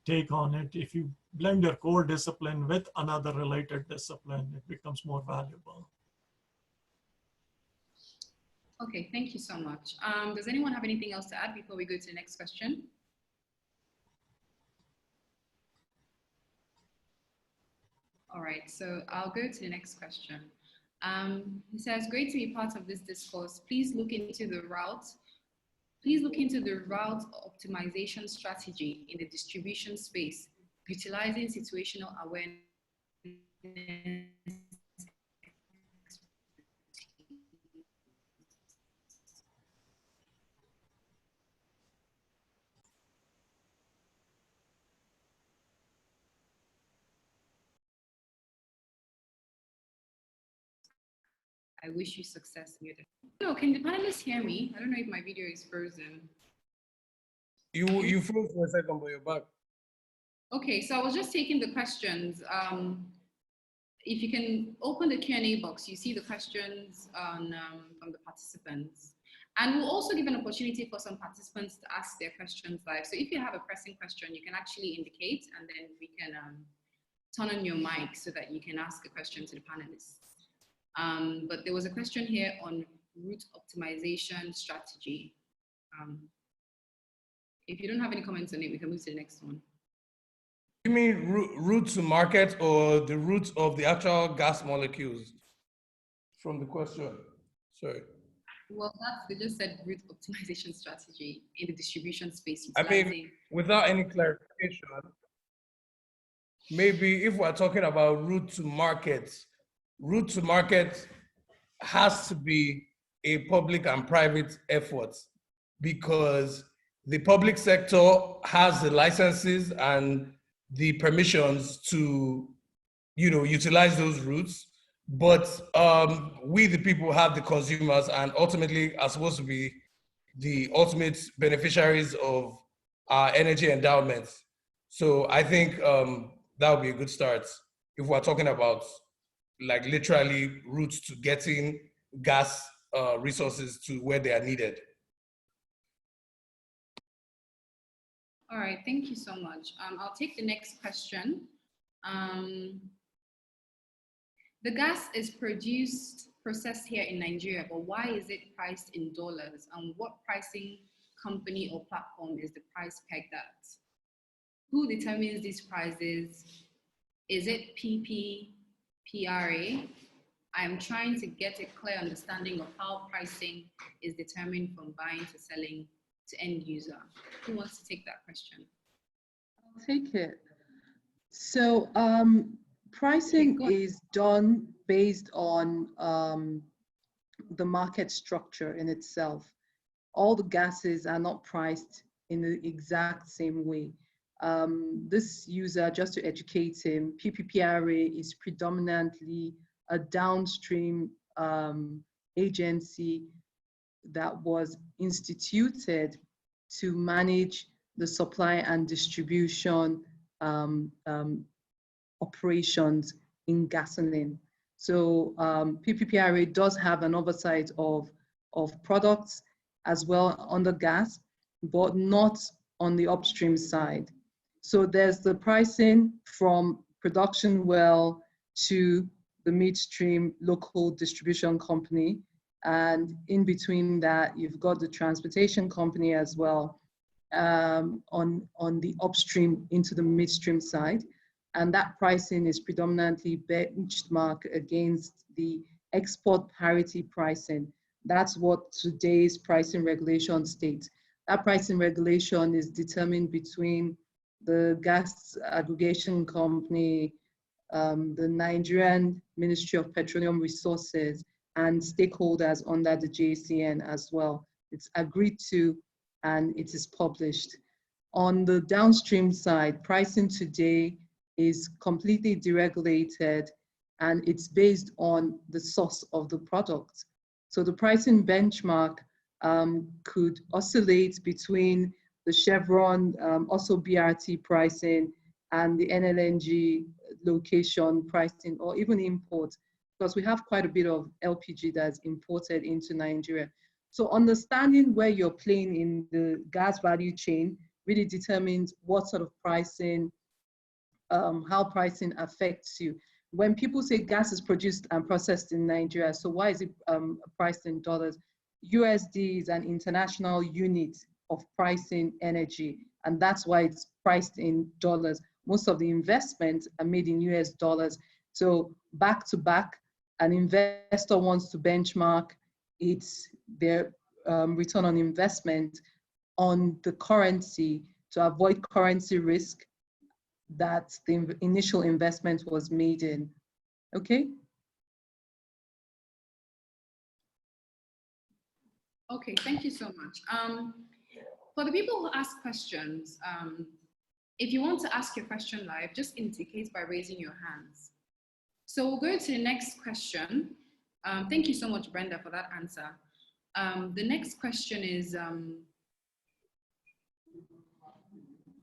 take on it. If you blend your core discipline with another related discipline, it becomes more valuable. Okay, thank you so much. Does anyone have anything else to add before we go to the next question? All right, so I'll go to the next question. He says, great to be part of this discourse. Please look into the route optimization strategy in the distribution space, utilizing situational awareness. I wish you success in your defense. No, can the panelists hear me? I don't know if my video is frozen. You froze for a second, but you're back. Okay, so I was just taking the questions. If you can open the Q&A box, you see the questions on, from the participants. And we'll also give an opportunity for some participants to ask their questions live. So if you have a pressing question, you can actually indicate, and then we can turn on your mic so that you can ask a question to the panelists. But there was a question here on route optimization strategy. If you don't have any comments on it, we can move to the next one. You mean route to market or the route of the actual gas molecules from the question? Sorry. Well, they just said route optimization strategy in the distribution space. I mean, without any clarification, maybe if we're talking about route to market has to be a public and private effort, because the public sector has the licenses and the permissions to, utilize those routes. But we, the people, have the consumers and ultimately are supposed to be the ultimate beneficiaries of our energy endowments. So I think that would be a good start if we're talking about like literally routes to getting gas resources to where they are needed. All right, thank you so much. I'll take the next question. The gas is processed here in Nigeria, but why is it priced in dollars? And what pricing company or platform is the price pegged at? Who determines these prices? Is it PPPRA? I'm trying to get a clear understanding of how pricing is determined from buying to selling to end user. Who wants to take that question? I'll take it. So pricing is done based on the market structure in itself. All the gases are not priced in the exact same way. This user, just to educate him, PPPRA is predominantly a downstream agency that was instituted to manage the supply and distribution operations in gasoline. So PPPRA does have an oversight of products as well under gas, but not on the upstream side. So there's the pricing from production well to the midstream local distribution company. And in between that, you've got the transportation company as well on the upstream into the midstream side. And that pricing is predominantly benchmarked against the export parity pricing. That's what today's pricing regulation states. That pricing regulation is determined between the gas aggregation company, the Nigerian Ministry of Petroleum Resources, and stakeholders under the JCN as well. It's agreed to and it is published. On the downstream side, pricing today is completely deregulated and it's based on the source of the product. So the pricing benchmark could oscillate between the Chevron, also BRT pricing, and the NLNG location pricing, or even import, because we have quite a bit of LPG that's imported into Nigeria. So understanding where you're playing in the gas value chain really determines what sort of pricing, how pricing affects you. When people say gas is produced and processed in Nigeria, so why is it priced in dollars? USD is an international unit of pricing energy, and that's why it's priced in dollars. Most of the investments are made in US dollars. So back to back, an investor wants to benchmark their return on investment on the currency to avoid currency risk that the initial investment was made in. Okay? Okay, thank you so much. For the people who ask questions, if you want to ask your question live, just indicate by raising your hands. So we'll go to the next question. Thank you so much, Brenda, for that answer. The next question is,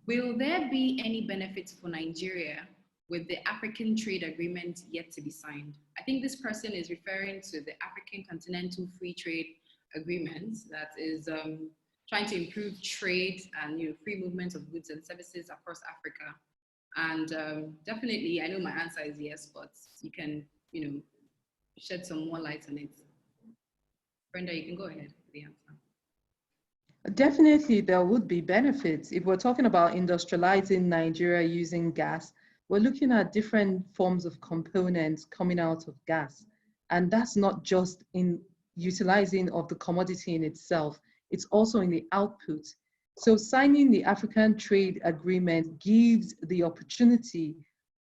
will there be any benefits for Nigeria with the African trade agreement yet to be signed? I think this person is referring to the African Continental Free Trade Agreement that is trying to improve trade and free movement of goods and services across Africa. And definitely, I know my answer is yes, but you can, shed some more light on it. Brenda, you can go ahead with the answer. Definitely, there would be benefits. If we're talking about industrializing Nigeria using gas, we're looking at different forms of components coming out of gas. And that's not just in utilizing of the commodity in itself, it's also in the output. So signing the African Trade Agreement gives the opportunity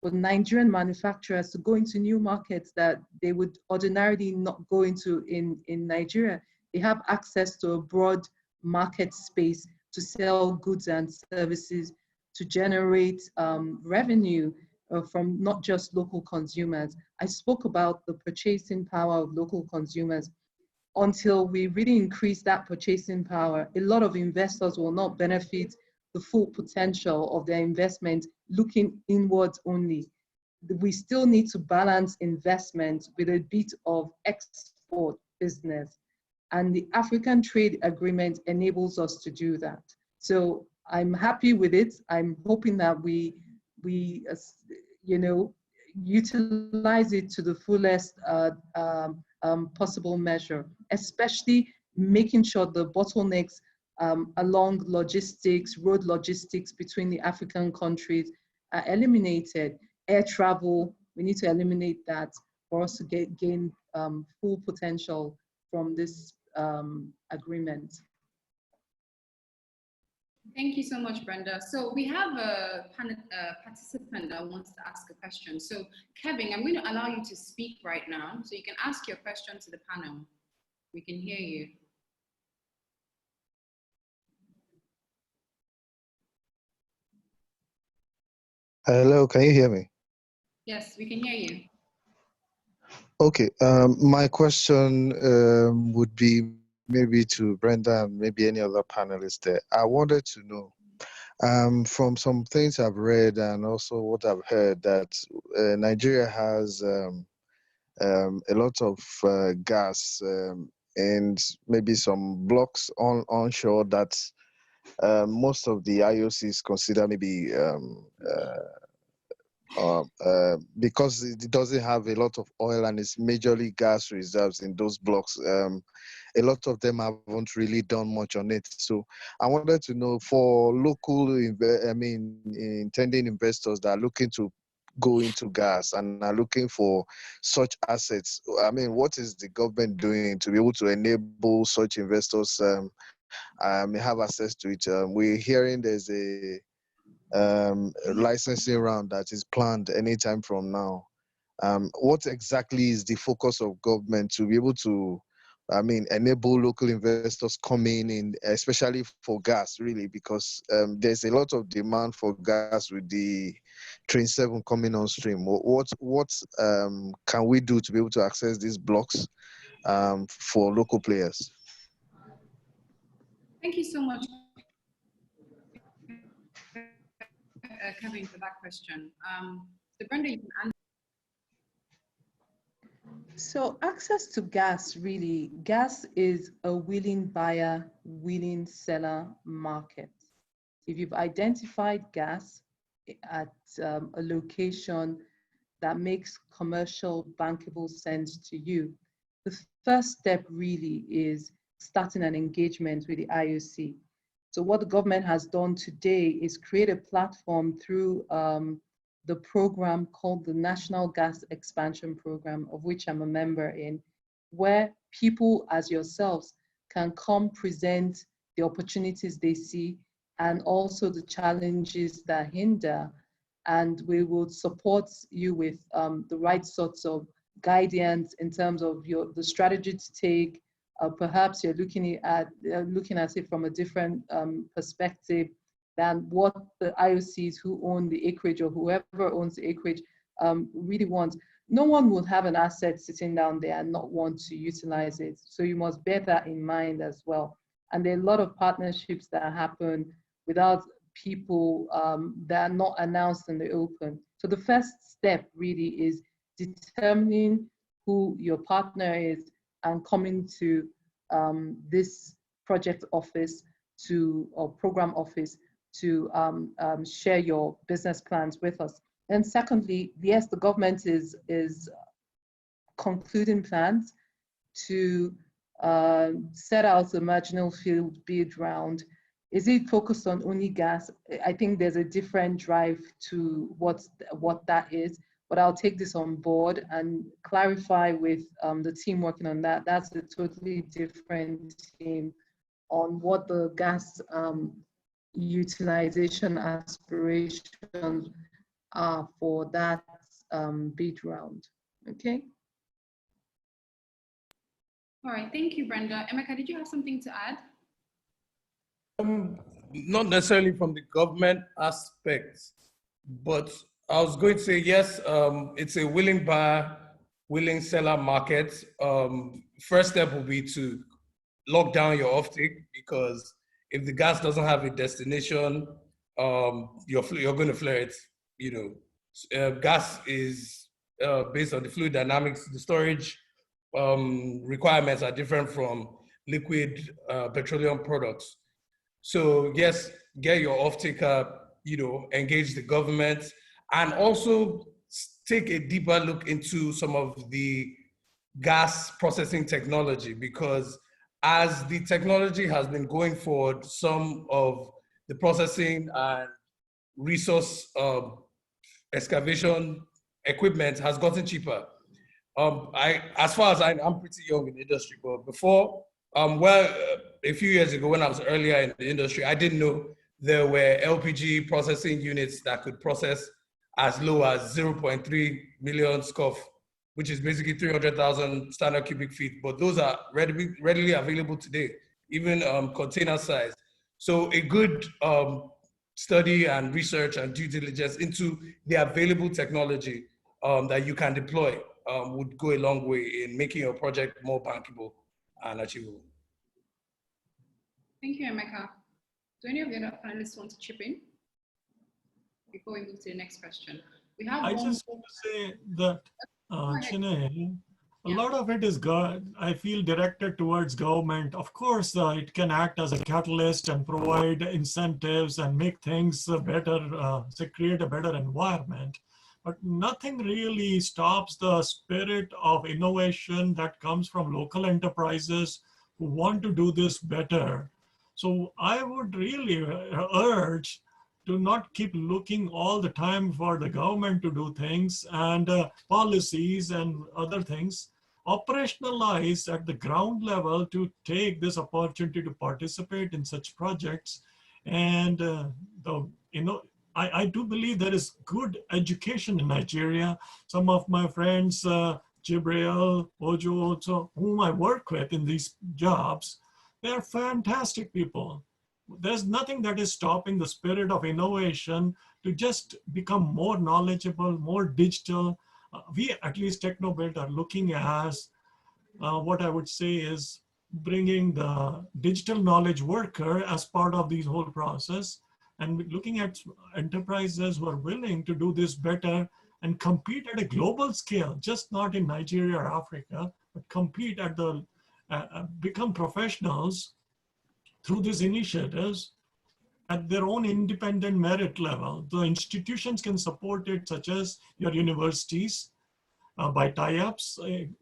for Nigerian manufacturers to go into new markets that they would ordinarily not go into in Nigeria. They have access to a broad market space to sell goods and services, to generate revenue from not just local consumers. I spoke about the purchasing power of local consumers. Until we really increase that purchasing power, a lot of investors will not benefit the full potential of their investment looking inwards only. We still need to balance investment with a bit of export business. And the African Trade Agreement enables us to do that. So I'm happy with it. I'm hoping that we you know, utilize it to the fullest possible measure, especially making sure the bottlenecks along logistics, road logistics between the African countries are eliminated. Air travel, we need to eliminate that for us to gain full potential from this agreement. Thank you so much, Brenda. So we have a participant that wants to ask a question. So Kevin, I'm going to allow you to speak right now, so you can ask your question to the panel. We can hear you. Hello, can you hear me? Yes, we can hear you. Okay, my question would be maybe to Brenda and maybe any other panelists there. I wanted to know, from some things I've read and also what I've heard, that Nigeria has a lot of gas and maybe some blocks onshore that most of the IOCs consider maybe because it doesn't have a lot of oil and it's majorly gas reserves in those blocks. A lot of them haven't really done much on it. So I wanted to know, for local, intending investors that are looking to go into gas and are looking for such assets, I mean, what is the government doing to be able to enable such investors have access to it? We're hearing there's a licensing round that is planned anytime from now. What exactly is the focus of government to be able to, enable local investors coming in, especially for gas, really, because there's a lot of demand for gas with the Train 7 coming on stream. What can we do to be able to access these blocks for local players? Thank you so much, Kevin, for that question. So Brenda, you can answer. So access to gas, really, gas is a willing buyer, willing seller market. If you've identified gas at a location that makes commercial bankable sense to you, the first step really is starting an engagement with the IOC. So what the government has done today is create a platform through the program called the National Gas Expansion Program, of which I'm a member in, where people as yourselves can come present the opportunities they see and also the challenges that hinder. And we will support you with the right sorts of guidance in terms of the strategy to take. Perhaps you're looking at it from a different perspective than what the IOCs who own the acreage or whoever owns the acreage really wants. No one will have an asset sitting down there and not want to utilize it. So you must bear that in mind as well. And there are a lot of partnerships that happen without people that are not announced in the open. So the first step really is determining who your partner is and coming to this project office or program office to share your business plans with us. And secondly, yes, the government is concluding plans to set out a marginal field bid round. Is it focused on only gas? I think there's a different drive to what that is, but I'll take this on board and clarify with the team working on that. That's a totally different team on what the gas utilization aspirations are for that bid round. Okay. All right, thank you, Brenda. Emeka, did you have something to add? Not necessarily from the government aspect, but I was going to say, yes, it's a willing buyer, willing seller market. First step will be to lock down your offtake, because if the gas doesn't have a destination, you're going to flare it. Gas is based on the fluid dynamics. The storage requirements are different from liquid petroleum products. So yes, get your off-taker, engage the government, and also take a deeper look into some of the gas processing technology, because as the technology has been going forward, some of the processing and resource excavation equipment has gotten cheaper. As far as I'm pretty young in the industry, but before, a few years ago when I was earlier in the industry, I didn't know there were LPG processing units that could process as low as 0.3 million SCOF, which is basically 300,000 standard cubic feet. But those are readily available today, even container size. So a good study and research and due diligence into the available technology that you can deploy would go a long way in making your project more bankable and achievable. Thank you, Emeka. Do any of the other panelists want to chip in before we move to the next question? We have I just want to say that, Chiney, a lot of it is, I feel, directed towards government. Of course, it can act as a catalyst and provide incentives and make things better, create a better environment. But nothing really stops the spirit of innovation that comes from local enterprises who want to do this better. So I would really urge to not keep looking all the time for the government to do things and policies and other things. Operationalize at the ground level to take this opportunity to participate in such projects. And I do believe there is good education in Nigeria. Some of my friends, Jibril, Ojo, so whom I work with in these jobs, they're fantastic people. There's nothing that is stopping the spirit of innovation to just become more knowledgeable, more digital. We, at least Technobuild, are looking as what I would say is bringing the digital knowledge worker as part of the whole process, and looking at enterprises who are willing to do this better and compete at a global scale, just not in Nigeria or Africa, but compete at the, become professionals through these initiatives at their own independent merit level. The institutions can support it, such as your universities, by tie-ups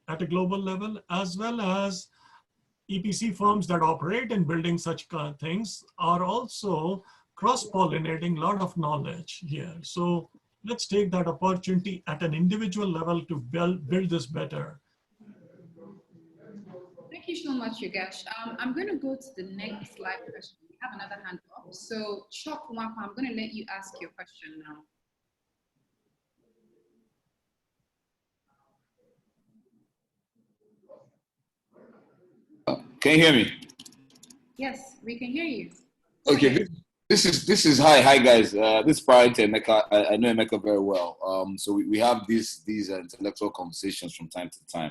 at a global level, as well as EPC firms that operate in building such things are also cross-pollinating a lot of knowledge here. So let's take that opportunity at an individual level to build this better. Thank you so much, Yogesh. I'm going to go to the next live question. We have another hand up. So, Chok Wapa, I'm going to let you ask your question now. Can you hear me? Yes, we can hear you. Okay, this is hi guys. This is prior to Emeka. I know Emeka very well. So we have these intellectual conversations from time to time.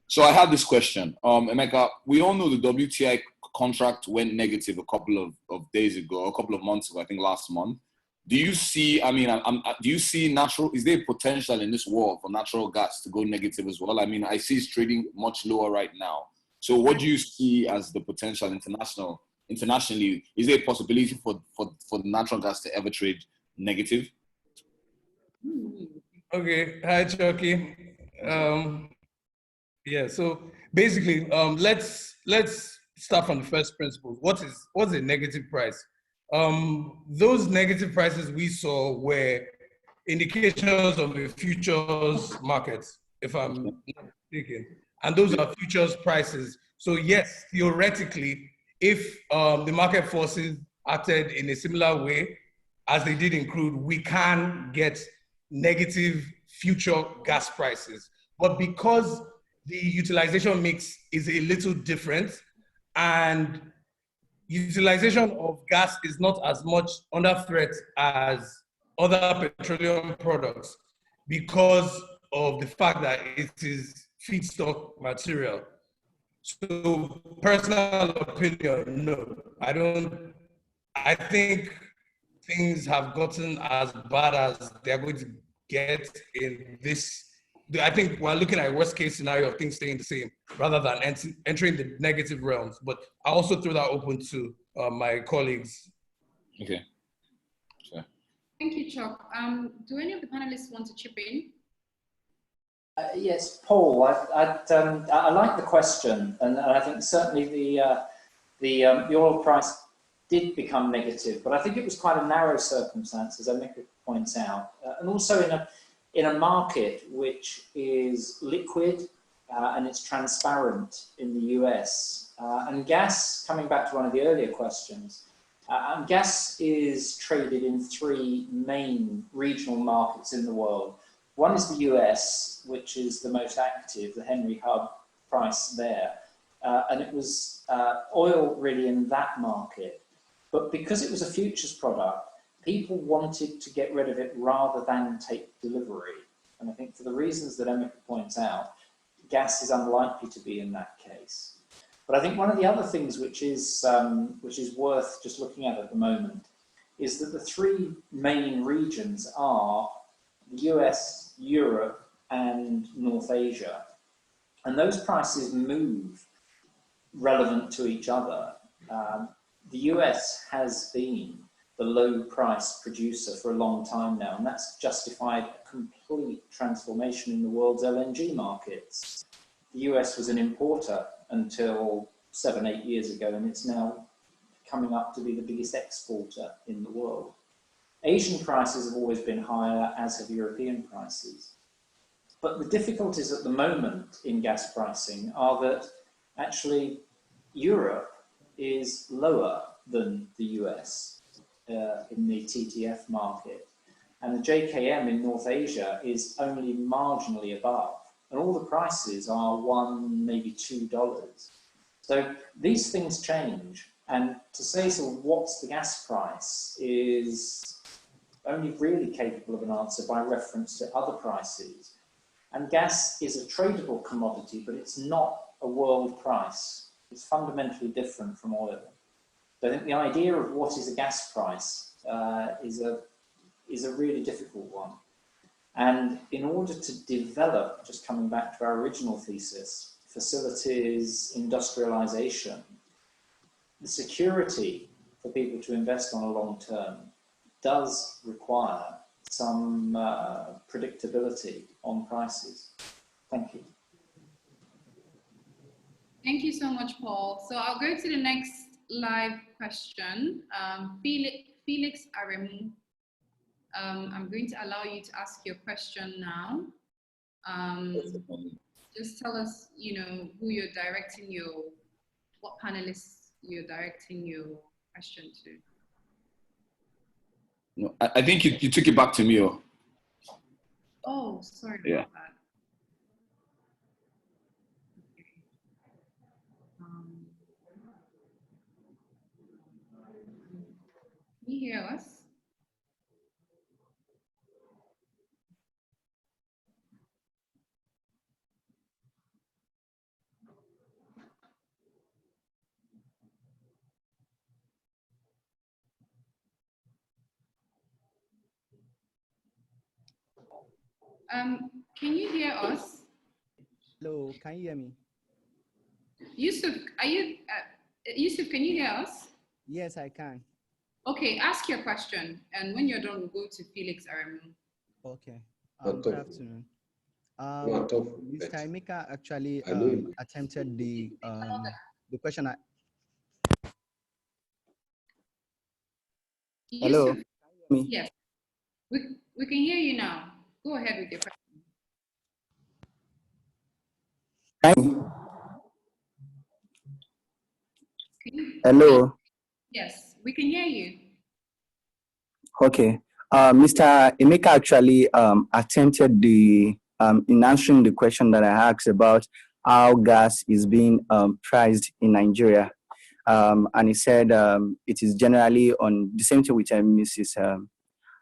So I have this question, Emeka. We all know the WTI contract went negative a couple of days ago, a couple of months ago, I think last month. Do you see? Do you see natural? Is there potential in this war for natural gas to go negative as well? I mean, I see it's trading much lower right now. So what do you see as the potential internationally? Is there a possibility for the natural gas to ever trade negative? Okay, hi Chucky. Yeah, so basically, let's start from the first principle. What's a negative price? Those negative prices we saw were indications of the futures markets, if I'm not mistaken. And those are futures prices. So yes, theoretically, if the market forces acted in a similar way as they did in crude, we can get negative future gas prices. But because the utilization mix is a little different, and utilization of gas is not as much under threat as other petroleum products because of the fact that it is feedstock material. So personal opinion, no, I don't. I think things have gotten as bad as they're going to get in this. I think we're looking at a worst case scenario of things staying the same rather than entering the negative realms. But I also throw that open to my colleagues. Okay. Thank you, Chuck. Do any of the panelists want to chip in? Yes, Paul, I like the question, and I think certainly the oil price did become negative, but I think it was quite a narrow circumstance, as Emeka points out, and also in a market which is liquid and it's transparent in the US. And gas, coming back to one of the earlier questions, gas is traded in 3 main regional markets in the world. One is the US, which is the most active, the Henry Hub price there. And it was oil really in that market. But because it was a futures product, people wanted to get rid of it rather than take delivery. And I think for the reasons that Emeka points out, gas is unlikely to be in that case. But I think one of the other things which is worth just looking at the moment is that the 3 main regions are the US, Europe, and North Asia. And those prices move relevant to each other. The US has been the low price producer for a long time now, and that's justified a complete transformation in the world's LNG markets. The US was an importer until 7-8 years ago, and it's now coming up to be the biggest exporter in the world. Asian prices have always been higher, as have European prices. But the difficulties at the moment in gas pricing are that actually Europe is lower than the US in the TTF market. And the JKM in North Asia is only marginally above. And all the prices are $1, maybe $2. So these things change. And to say, so what's the gas price is only really capable of an answer by reference to other prices. And gas is a tradable commodity, but it's not a world price. It's fundamentally different from oil. So I think the idea of what is a gas price is a really difficult one. And in order to develop, just coming back to our original thesis, facilities, industrialization, the security for people to invest on a long term does require some predictability on prices. Thank you. Thank you so much, Paul. So I'll go to the next live question. Felix Aremu, I'm going to allow you to ask your question now. Just tell us, who you're directing what panelists you're directing your question to. No, I think you took it back to me. Oh, sorry about that. Okay. Can you hear us? Can you hear us? Hello, can you hear me? Yusuf, Yusuf, can you hear us? Yes, I can. Okay, ask your question, and when you're done, we'll go to Felix Aremu. Okay. Good afternoon. Mr. Emeka actually attempted the question. Hello. Yusuf, yes, we can hear you now. Go ahead with your question. Hello. Yes, we can hear you. Okay. Mr. Emeka actually attempted in answering the question that I asked about how gas is being priced in Nigeria. And he said it is generally on the same thing with Mrs.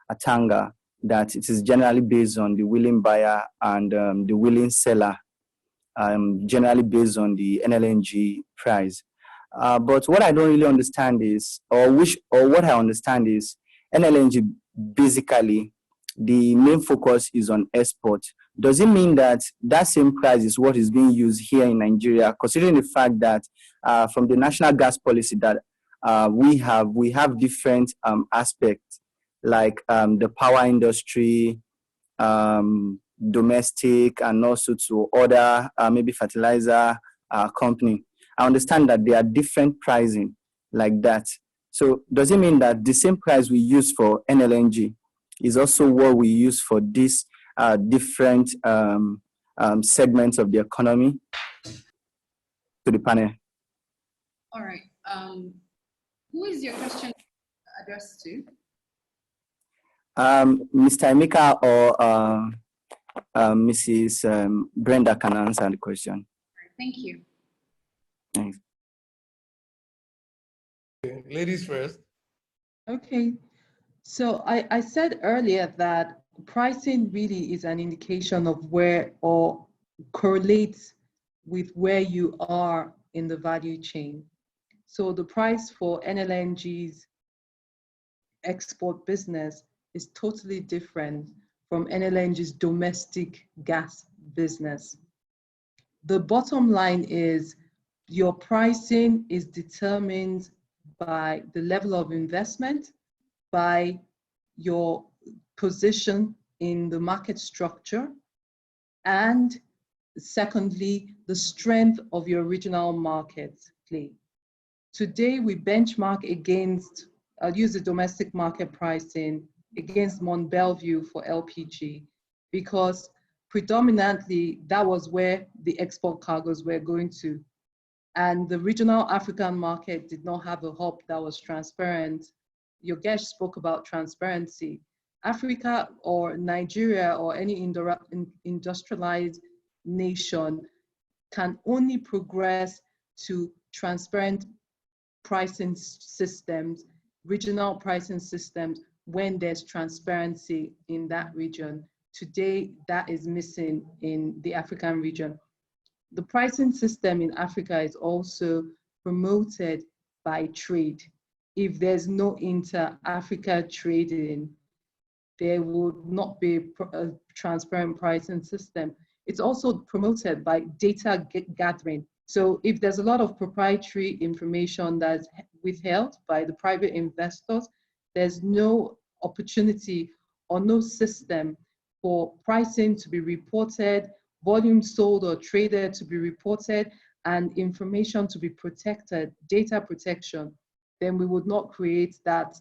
Atanga, that it is generally based on the willing buyer and the willing seller, generally based on the NLNG price. But what I don't really understand is, or what I understand is, NLNG basically the main focus is on export. Does it mean that that same price is what is being used here in Nigeria, considering the fact that from the national gas policy that we have different aspects like the power industry, domestic, and also to other maybe fertilizer company. I understand that there are different pricing like that. So does it mean that the same price we use for NLNG is also what we use for these different segments of the economy? To the panel. All right. Who is your question addressed to? Mr. Emeka or Mrs. Brenda can answer the question. All right, thank you. Thanks. Okay, ladies first. Okay. So I said earlier that pricing really is an indication of where or correlates with where you are in the value chain. So the price for NLNG's export business is totally different from NLNG's domestic gas business. The bottom line is your pricing is determined by the level of investment, by your position in the market structure, and secondly, the strength of your regional market play. Today, we benchmark against, I'll use the domestic market pricing against Mont Belvieu for LPG, because predominantly that was where the export cargoes were going to. And the regional African market did not have a hub that was transparent. Yogesh spoke about transparency. Africa or Nigeria or any industrialized nation can only progress to transparent pricing systems, regional pricing systems, when there's transparency in that region. Today, that is missing in the African region. The pricing system in Africa is also promoted by trade. If there's no inter-Africa trading, there would not be a transparent pricing system. It's also promoted by data gathering. So if there's a lot of proprietary information that's withheld by the private investors, there's no opportunity or no system for pricing to be reported, volume sold or traded to be reported, and information to be protected, data protection. Then we would not create that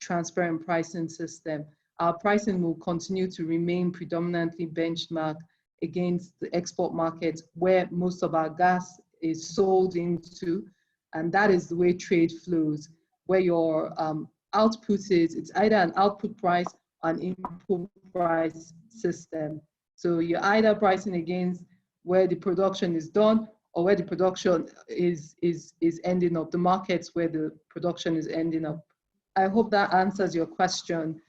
transparent pricing system. Our pricing will continue to remain predominantly benchmarked against the export markets where most of our gas is sold into, and that is the way trade flows, where your output is, it's either an output price or an input price system. So you're either pricing against where the production is done or where the production is ending up, the markets where the production is ending up. I hope that answers your question.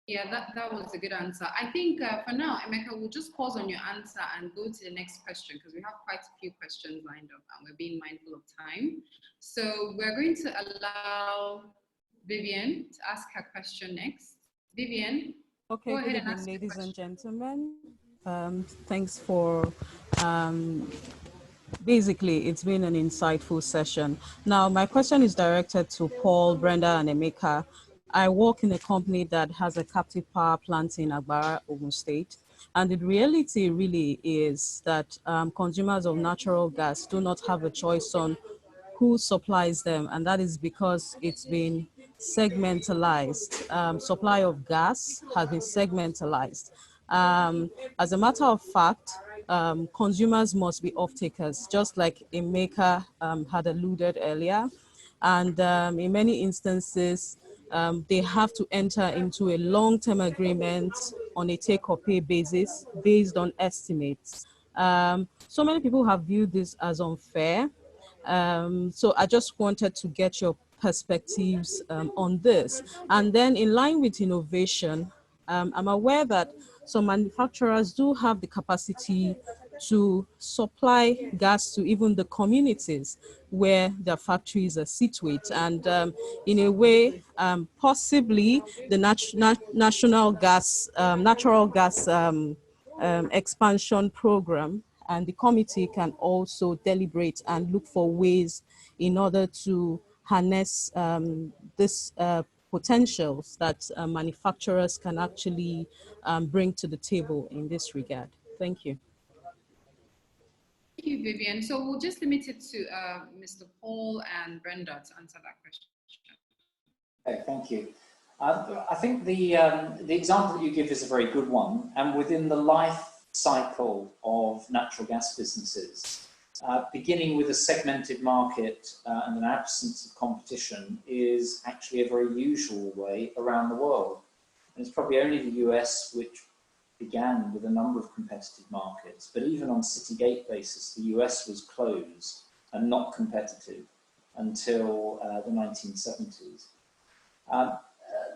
Yeah, that was a good answer. I think for now, Emeka, we'll just pause on your answer and go to the next question because we have quite a few questions lined up and we're being mindful of time. So we're going to allow Vivian to ask her question next. Vivian, okay, go ahead good and evening, ask your ladies and question. gentlemen. Thanks for basically, it's been an insightful session. Now, my question is directed to Paul, Brenda, and Emeka. I work in a company that has a captive power plant in Agbara, Ogun State. And the reality really is that consumers of natural gas do not have a choice on who supplies them. And that is because it's been segmentalized. Supply of gas has been segmentalized. As a matter of fact, consumers must be off-takers, just like Emeka had alluded earlier. And in many instances, they have to enter into a long-term agreement on a take-or-pay basis based on estimates. So many people have viewed this as unfair. So I just wanted to get your perspectives on this. And then in line with innovation, I'm aware that some manufacturers do have the capacity to supply gas to even the communities where their factories are situated. And in a way, possibly the national gas, natural gas expansion program, and the committee can also deliberate and look for ways in order to harness this potentials that manufacturers can actually bring to the table in this regard. Thank you. Thank you, Vivian. So we'll just limit it to Mr. Paul and Brenda to answer that question. Okay, thank you. I think the example that you give is a very good one, and within the life cycle of natural gas businesses, beginning with a segmented market and an absence of competition is actually a very usual way around the world. And it's probably only the US which began with a number of competitive markets, but even on city gate basis, the US was closed and not competitive until the 1970s.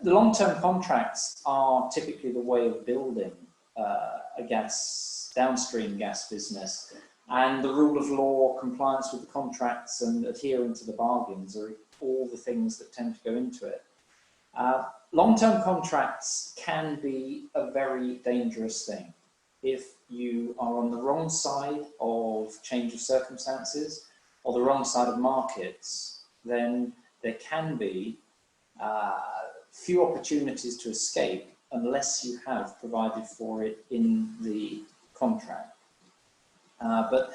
The long-term contracts are typically the way of building a downstream gas business, and the rule of law, compliance with the contracts and adhering to the bargains are all the things that tend to go into it. Long-term contracts can be a very dangerous thing. If you are on the wrong side of change of circumstances or the wrong side of markets, then there can be few opportunities to escape unless you have provided for it in the contract. But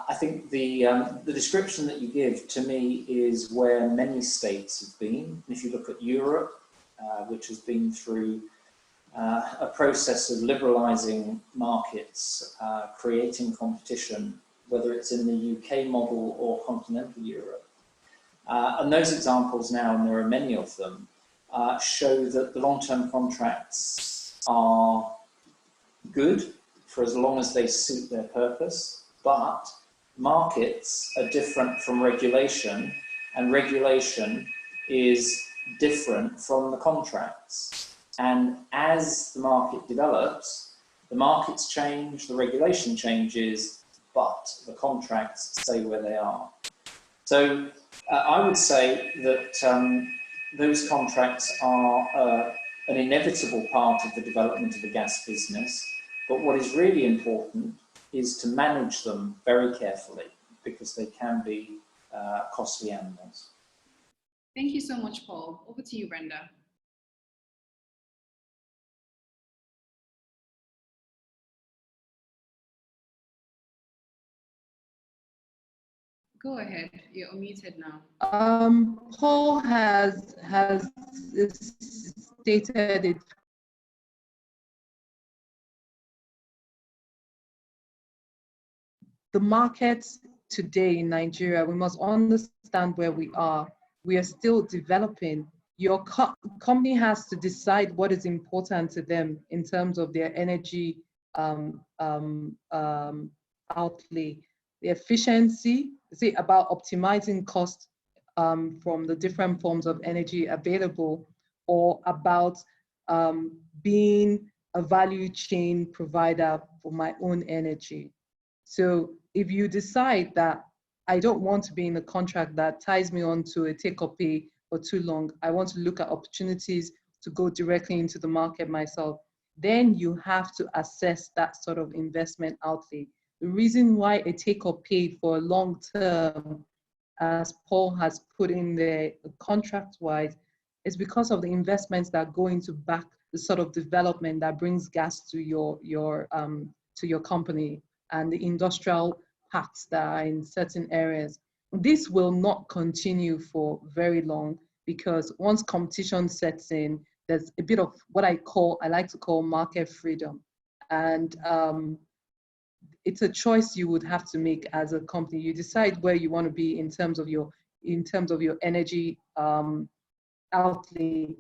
I think the description that you give to me is where many states have been. If you look at Europe, which has been through a process of liberalising markets, creating competition, whether it's in the UK model or continental Europe. And those examples now, and there are many of them, show that the long-term contracts are good for as long as they suit their purpose, but markets are different from regulation, and regulation is different from the contracts. And as the market develops, the markets change, the regulation changes, but the contracts stay where they are. So I would say that those contracts are an inevitable part of the development of the gas business, but what is really important is to manage them very carefully because they can be costly animals. Thank you so much, Paul. Over to you, Brenda. Go ahead, you're unmuted now. Paul has stated it. The market today in Nigeria, we must understand where we are. We are still developing. Your company has to decide what is important to them in terms of their energy outlay, the efficiency. Is it about optimizing cost from the different forms of energy available, or about being a value chain provider for my own energy? So if you decide that I don't want to be in a contract that ties me on to a take or pay for too long, I want to look at opportunities to go directly into the market myself, then you have to assess that sort of investment outlay. The reason why a take or pay for a long term, as Paul has put in there contract-wise, is because of the investments that go into back the sort of development that brings gas to your company and the industrial parks that are in certain areas. This will not continue for very long because once competition sets in, there's a bit of what I like to call market freedom. And it's a choice you would have to make as a company. You decide where you want to be in terms of your energy outlay.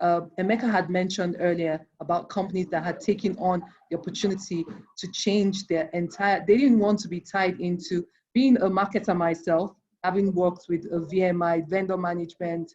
Emeka had mentioned earlier about companies that had taken on the opportunity to change their entire, they didn't want to be tied into being a marketer myself, having worked with a VMI, vendor management,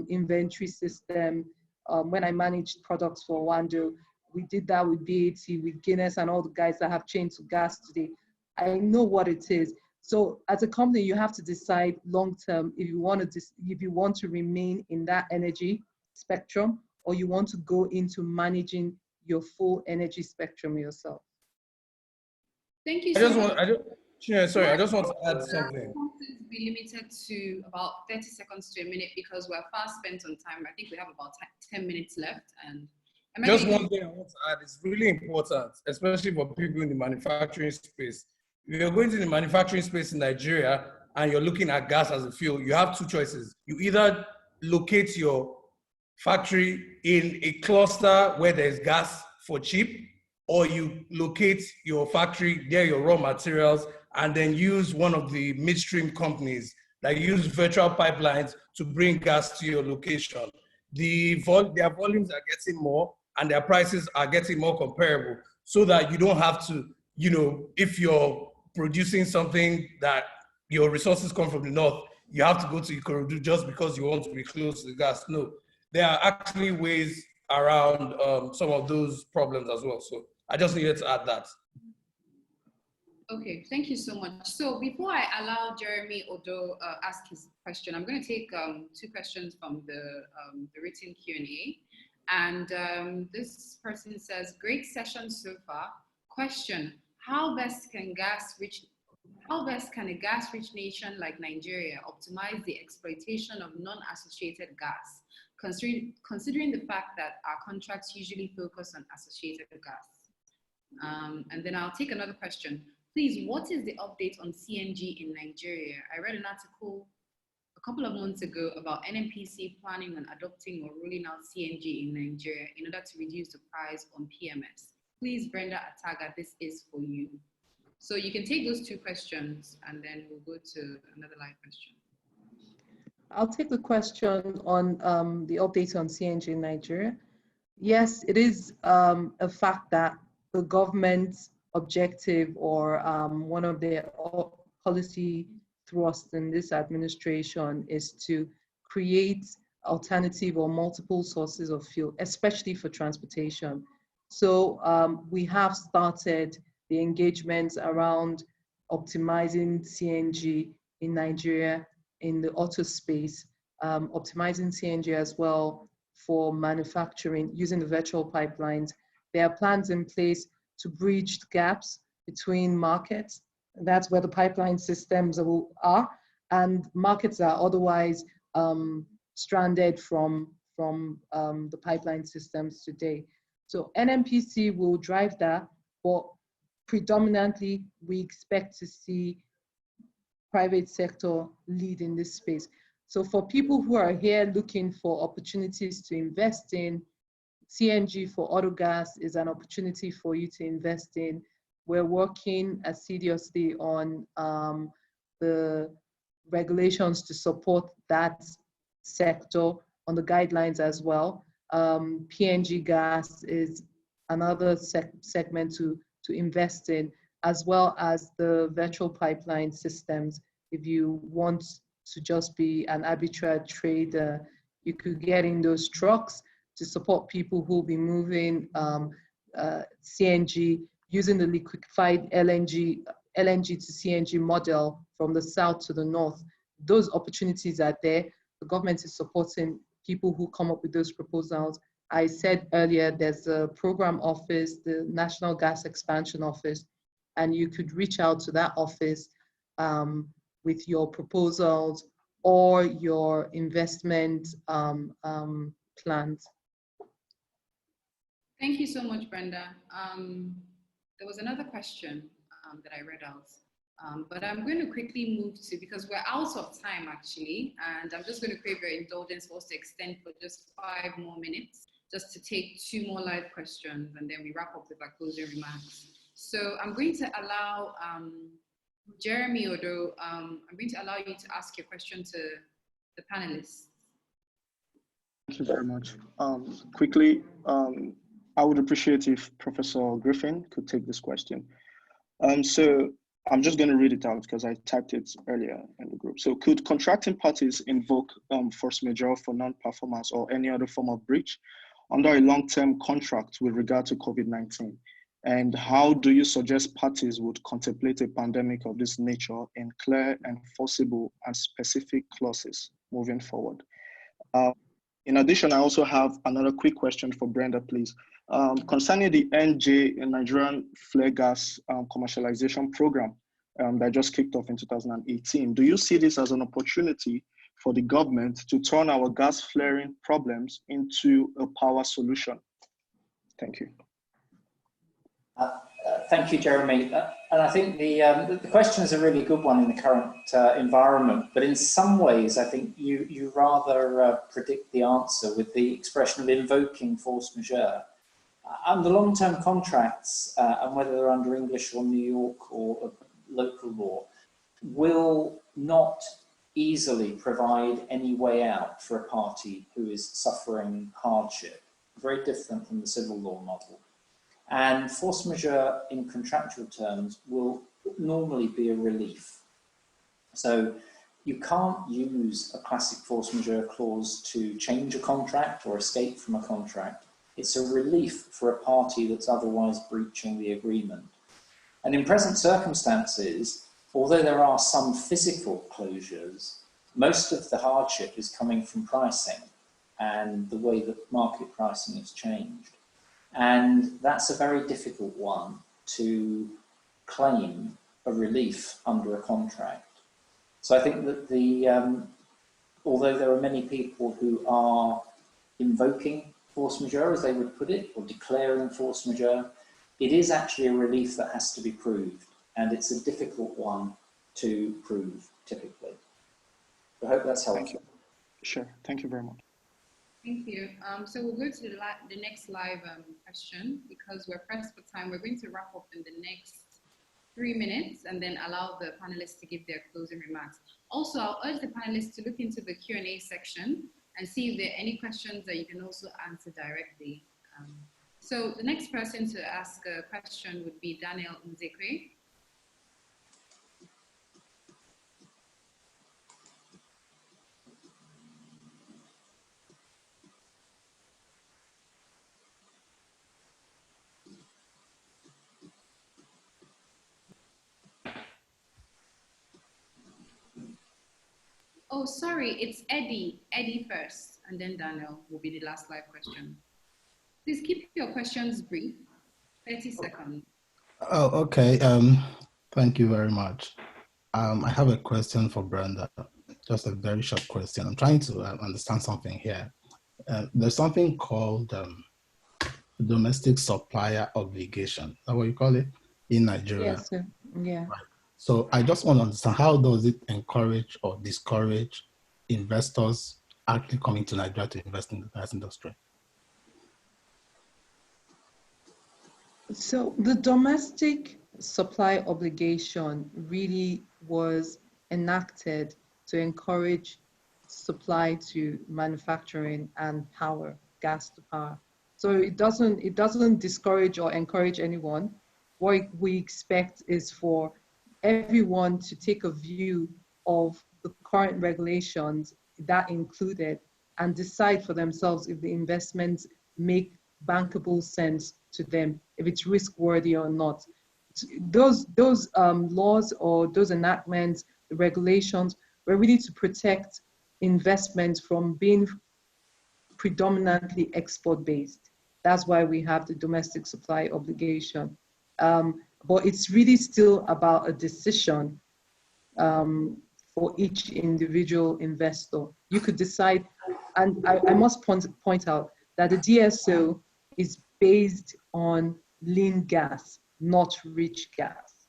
inventory system. When I managed products for Wando, we did that with BAT, with Guinness and all the guys that have changed to gas today. I know what it is. So as a company, you have to decide long-term if you want to remain in that energy spectrum, or you want to go into managing your full energy spectrum yourself. Thank you so much. Yeah, sorry, I just want to add something. Be limited to about 30 seconds to a minute because we're fast spent on time. I think we have about 10 minutes left. And just one thing I want to add is really important, especially for people in the manufacturing space. If you're going to the manufacturing space in Nigeria and you're looking at gas as a fuel, you have two choices. You either locate your factory in a cluster where there's gas for cheap, or you locate your factory, get your raw materials, and then use one of the midstream companies that use virtual pipelines to bring gas to your location. Their volumes are getting more and their prices are getting more comparable so that you don't have to, if you're producing something that your resources come from the north, you have to go to Ikorodu just because you want to be close to the gas. No, there are actually ways around some of those problems as well. So I just needed to add that. Okay, thank you so much. So before I allow Jeremy Odo ask his question, I'm going to take two questions from the written Q&A. And this person says, great session so far. Question, how best can a gas-rich nation like Nigeria optimize the exploitation of non-associated gas, considering the fact that our contracts usually focus on associated gas? And then I'll take another question. Please, what is the update on CNG in Nigeria? I read an article a couple of months ago about NNPC planning on adopting or rolling out CNG in Nigeria in order to reduce the price on PMS. Please, Brenda Ataga, this is for you. So you can take those two questions and then we'll go to another live question. I'll take the question on the update on CNG in Nigeria. Yes, it is a fact that the government's objective or one of their policy thrusts in this administration is to create alternative or multiple sources of fuel, especially for transportation. So we have started the engagements around optimizing CNG in Nigeria in the auto space, optimizing CNG as well for manufacturing using the virtual pipelines. There are plans in place to bridge gaps between markets. That's where the pipeline systems are, and markets are otherwise stranded from the pipeline systems today. So NNPC will drive that, but predominantly we expect to see private sector lead in this space. So for people who are here looking for opportunities to invest in, CNG for auto gas is an opportunity for you to invest in. We're working assiduously on the regulations to support that sector, on the guidelines as well. PNG gas is another segment to invest in, as well as the virtual pipeline systems. If you want to just be an arbitrage trader, you could get in those trucks to support people who will be moving CNG using the liquefied LNG to CNG model from the south to the north. Those opportunities are there. The government is supporting people who come up with those proposals. I said earlier, there's a program office, the National Gas Expansion Office, and you could reach out to that office with your proposals or your investment plans. Thank you so much, Brenda. There was another question that I read out, but I'm going to quickly move to, because we're out of time actually, and I'm just going to crave your indulgence for us to extend for just 5 more minutes, just to take 2 more live questions, and then we wrap up with our closing remarks. So I'm going to allow Jeremy Odo, I'm going to allow you to ask your question to the panelists. Thank you very much. Quickly, I would appreciate if Professor Griffin could take this question. So I'm just going to read it out because I typed it earlier in the group. So could contracting parties invoke force majeure for non-performance or any other form of breach under a long-term contract with regard to COVID-19? And how do you suggest parties would contemplate a pandemic of this nature in clear, enforceable, and specific clauses moving forward? In addition, I also have another quick question for Brenda, please. Concerning the NJ, Nigerian Flare Gas Commercialization Program, that just kicked off in 2018. Do you see this as an opportunity for the government to turn our gas flaring problems into a power solution? Thank you. Thank you, Jeremy. And I think the question is a really good one in the current environment, but in some ways, I think you rather predict the answer with the expression of invoking force majeure. Under long-term contracts, and whether they're under English or New York or local law, will not easily provide any way out for a party who is suffering hardship, very different from the civil law model. And force majeure in contractual terms will normally be a relief. So you can't use a classic force majeure clause to change a contract or escape from a contract. It's a relief for a party that's otherwise breaching the agreement. And in present circumstances, although there are some physical closures, most of the hardship is coming from pricing and the way that market pricing has changed. And that's a very difficult one to claim a relief under a contract. So I think that although there are many people who are invoking force majeure, as they would put it, or declaring force majeure, it is actually a relief that has to be proved. And it's a difficult one to prove, typically. I hope that's helpful. Thank you. Sure, thank you very much. Thank you. So we'll go to the next live question because we're pressed for time. We're going to wrap up in the next 3 minutes and then allow the panelists to give their closing remarks. Also, I'll urge the panelists to look into the Q&A section and see if there are any questions that you can also answer directly. So the next person to ask a question would be Daniel Nzekwe. Oh, sorry, it's Eddie. Eddie first, and then Daniel will be the last live question. Please keep your questions brief, 30 seconds. Oh, okay. Thank you very much. I have a question for Brenda, just a very short question. I'm trying to understand something here. There's something called domestic supplier obligation. Is that what you call it in Nigeria? Yes, sir. Yeah. Right. So I just want to understand, how does it encourage or discourage investors actually coming to Nigeria to invest in the gas industry? So the domestic supply obligation really was enacted to encourage supply to manufacturing and power, gas to power. So it doesn't discourage or encourage anyone. What we expect is for everyone to take a view of the current regulations, that included, and decide for themselves if the investments make bankable sense to them, if it's risk worthy or not. Those laws or those enactments, the regulations, were really to protect investments from being predominantly export based. That's why we have the domestic supply obligation. But it's really still about a decision for each individual investor. You could decide, and I must point out that the DSO is based on lean gas, not rich gas.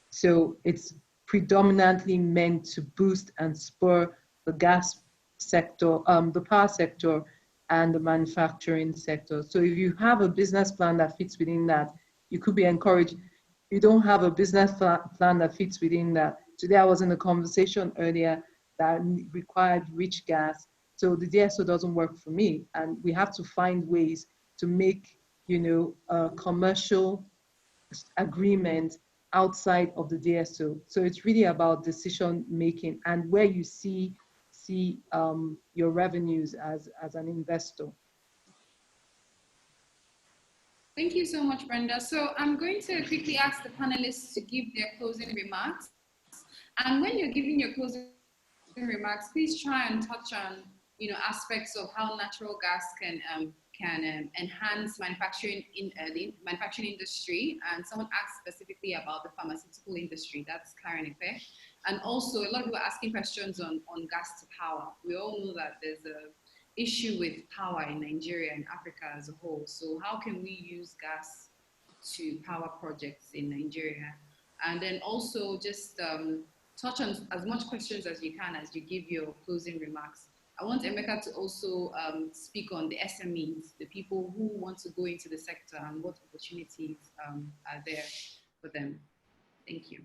So it's predominantly meant to boost and spur the gas sector, the power sector, and the manufacturing sector. So if you have a business plan that fits within that, you could be encouraged. You don't have a business plan that fits within that. Today I was in a conversation earlier that required rich gas. So the DSO doesn't work for me. And we have to find ways to make, a commercial agreement outside of the DSO. So it's really about decision making and where you see your revenues as an investor. Thank you so much, Brenda. So I'm going to quickly ask the panelists to give their closing remarks. And when you're giving your closing remarks, please try and touch on, aspects of how natural gas can can enhance manufacturing manufacturing industry. And someone asked specifically about the pharmaceutical industry. That's Karen Epe. And also a lot of people are asking questions on gas to power. We all know that there's a issue with power in Nigeria and Africa as a whole. So how can we use gas to power projects in Nigeria? And then also just touch on as much questions as you can as you give your closing remarks. I want Emeka to also speak on the SMEs, the people who want to go into the sector and what opportunities are there for them. Thank you.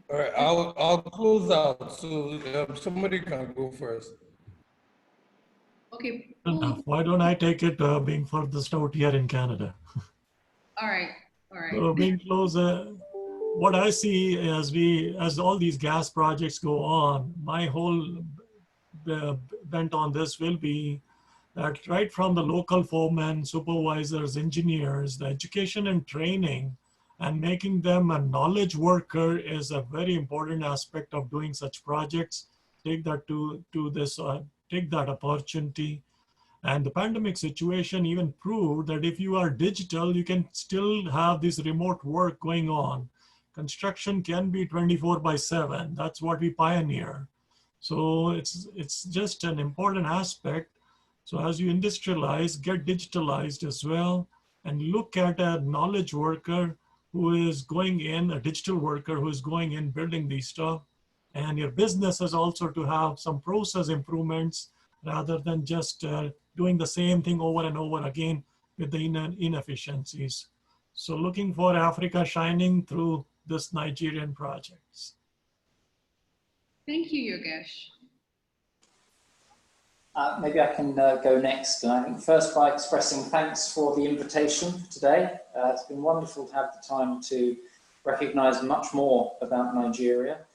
All right, I'll close out, so somebody can go first. Okay. Why don't I take it, being furthest out here in Canada? All right, all right. So being closer, what I see as all these gas projects go on, my whole bent on this will be that right from the local foremen, supervisors, engineers, the education and training, and making them a knowledge worker is a very important aspect of doing such projects. Take that take that opportunity. And the pandemic situation even proved that if you are digital, you can still have this remote work going on. Construction can be 24/7. That's what we pioneer. So it's just an important aspect. So as you industrialize, get digitalized as well, and look at a knowledge worker who is going in, a digital worker who is going in building these stuff. And your business is also to have some process improvements rather than just doing the same thing over and over again with the inefficiencies. So looking for Africa shining through this Nigerian projects. Thank you, Yogesh. Maybe I can go next. And I think first by expressing thanks for the invitation for today. It's been wonderful to have the time to recognize much more about Nigeria.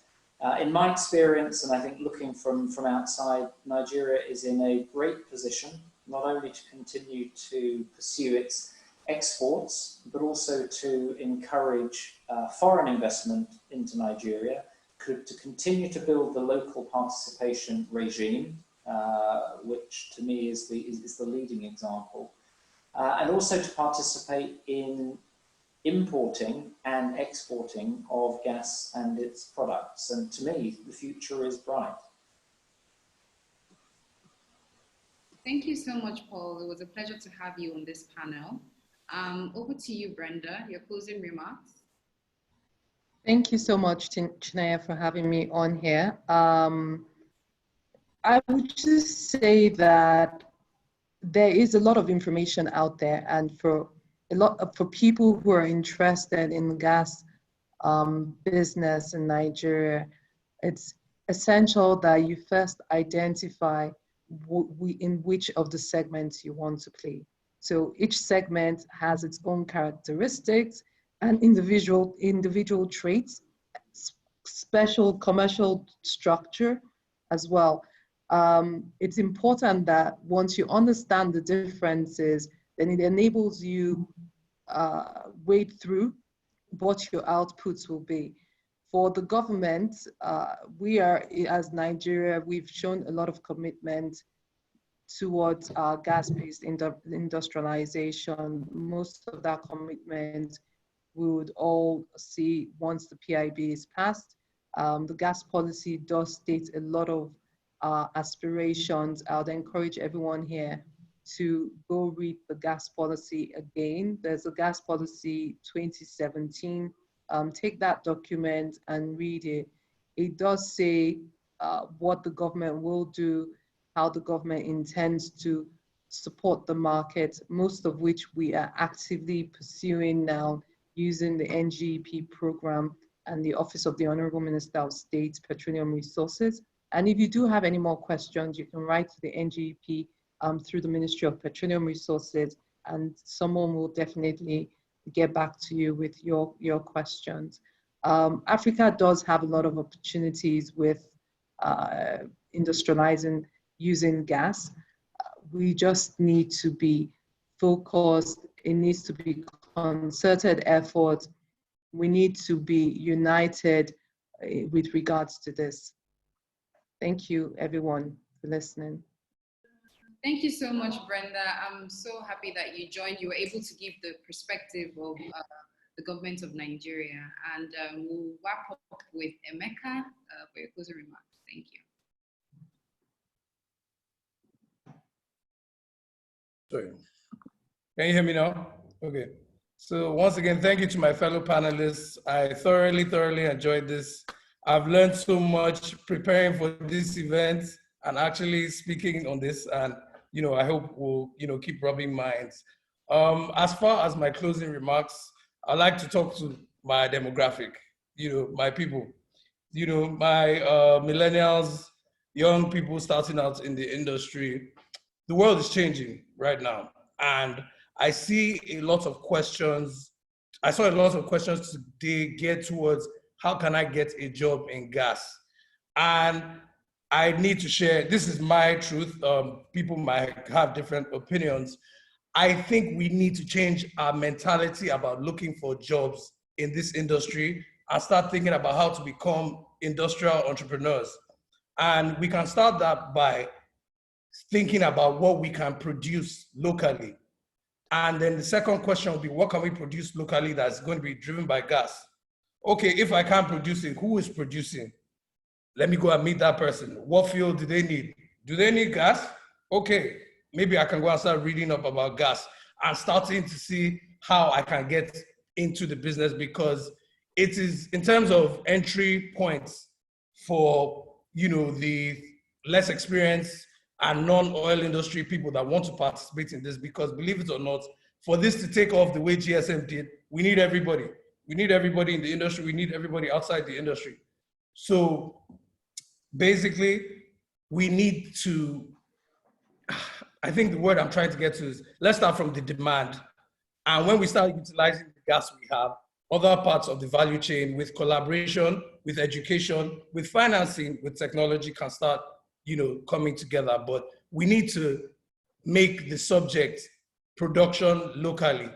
In my experience, and I think looking from outside, Nigeria is in a great position, not only to continue to pursue its exports, but also to encourage foreign investment into Nigeria, to continue to build the local participation regime, which to me is the leading example, and also to participate in importing and exporting of gas and its products. And to me, the future is bright. Thank you so much, Paul. It was a pleasure to have you on this panel. Over to you, Brenda, your closing remarks. Thank you so much, Chinaya, for having me on here. I would just say that there is a lot of information out there, and for people who are interested in the gas business in Nigeria, it's essential that you first identify in which of the segments you want to play. So each segment has its own characteristics and individual traits, special commercial structure as well. It's important that once you understand the differences, then it enables you wade through what your outputs will be. For the government, we are, as Nigeria, we've shown a lot of commitment towards gas-based industrialization. Most of that commitment we would all see once the PIB is passed. The gas policy does state a lot of aspirations. I would encourage everyone here to go read the gas policy again. There's a gas policy 2017. Take that document and read it. It does say what the government will do, how the government intends to support the market, most of which we are actively pursuing now using the NGEP program and the Office of the Honorable Minister of State Petroleum Resources. And if you do have any more questions, you can write to the NGEP through the Ministry of Petroleum Resources, and someone will definitely get back to you with your questions. Africa does have a lot of opportunities with industrializing using gas. We just need to be focused. It needs to be concerted effort. We need to be united. with regards to this. Thank you, everyone, for listening. Thank you so much, Brenda. I'm so happy that you joined. You were able to give the perspective of the government of Nigeria. And we'll wrap up with Emeka for your closing remarks. Thank you. Sorry. Can you hear me now? Okay. So once again, thank you to my fellow panelists. I thoroughly enjoyed this. I've learned so much preparing for this event and actually speaking on this. And I hope we'll keep rubbing minds. As far as my closing remarks, I'd like to talk to my demographic, my people, my millennials, young people starting out in the industry. The world is changing right now. And I see a lot of questions. I saw a lot of questions today geared towards how can I get a job in gas? And I need to share, this is my truth. People might have different opinions. I think we need to change our mentality about looking for jobs in this industry and start thinking about how to become industrial entrepreneurs. And we can start that by thinking about what we can produce locally. And then the second question will be, what can we produce locally that's going to be driven by gas? Okay, if I can't produce it, who is producing? Let me go and meet that person. What fuel do they need? Do they need gas? Okay, maybe I can go and start reading up about gas and starting to see how I can get into the business, because it is, in terms of entry points for, the less experienced and non-oil industry people that want to participate in this, because believe it or not, for this to take off the way GSM did, we need everybody. We need everybody in the industry. We need everybody outside the industry. So basically, we need to, I think the word I'm trying to get to is, let's start from the demand. And when we start utilizing the gas we have, other parts of the value chain with collaboration, with education, with financing, with technology can start, coming together. But we need to make the subject production locally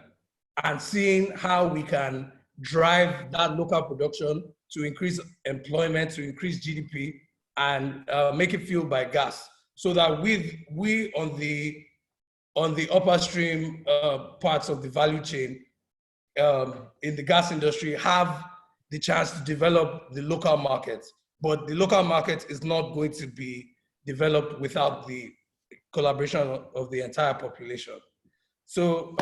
and seeing how we can drive that local production to increase employment, to increase GDP, and make it fueled by gas, so that we on the upper stream parts of the value chain in the gas industry have the chance to develop the local market. But the local market is not going to be developed without the collaboration of the entire population. So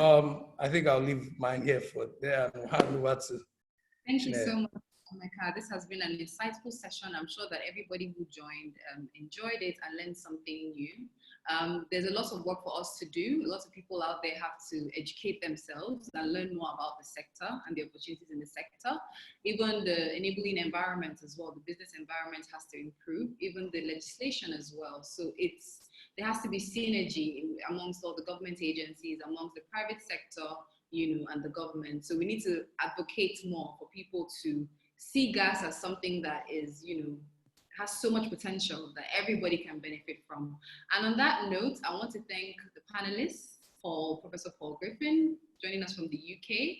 I think I'll leave mine here for there and hand over to Thank you so much, Emeka. This has been an insightful session. I'm sure that everybody who joined enjoyed it and learned something new. There's a lot of work for us to do. Lots of people out there have to educate themselves and learn more about the sector and the opportunities in the sector. Even the enabling environment as well, the business environment has to improve, even the legislation as well. So there has to be synergy amongst all the government agencies, amongst the private sector, and the government. So we need to advocate more for people to see gas as something that is, has so much potential that everybody can benefit from. And on that note, I want to thank the panelists, Professor Paul Griffin, joining us from the UK,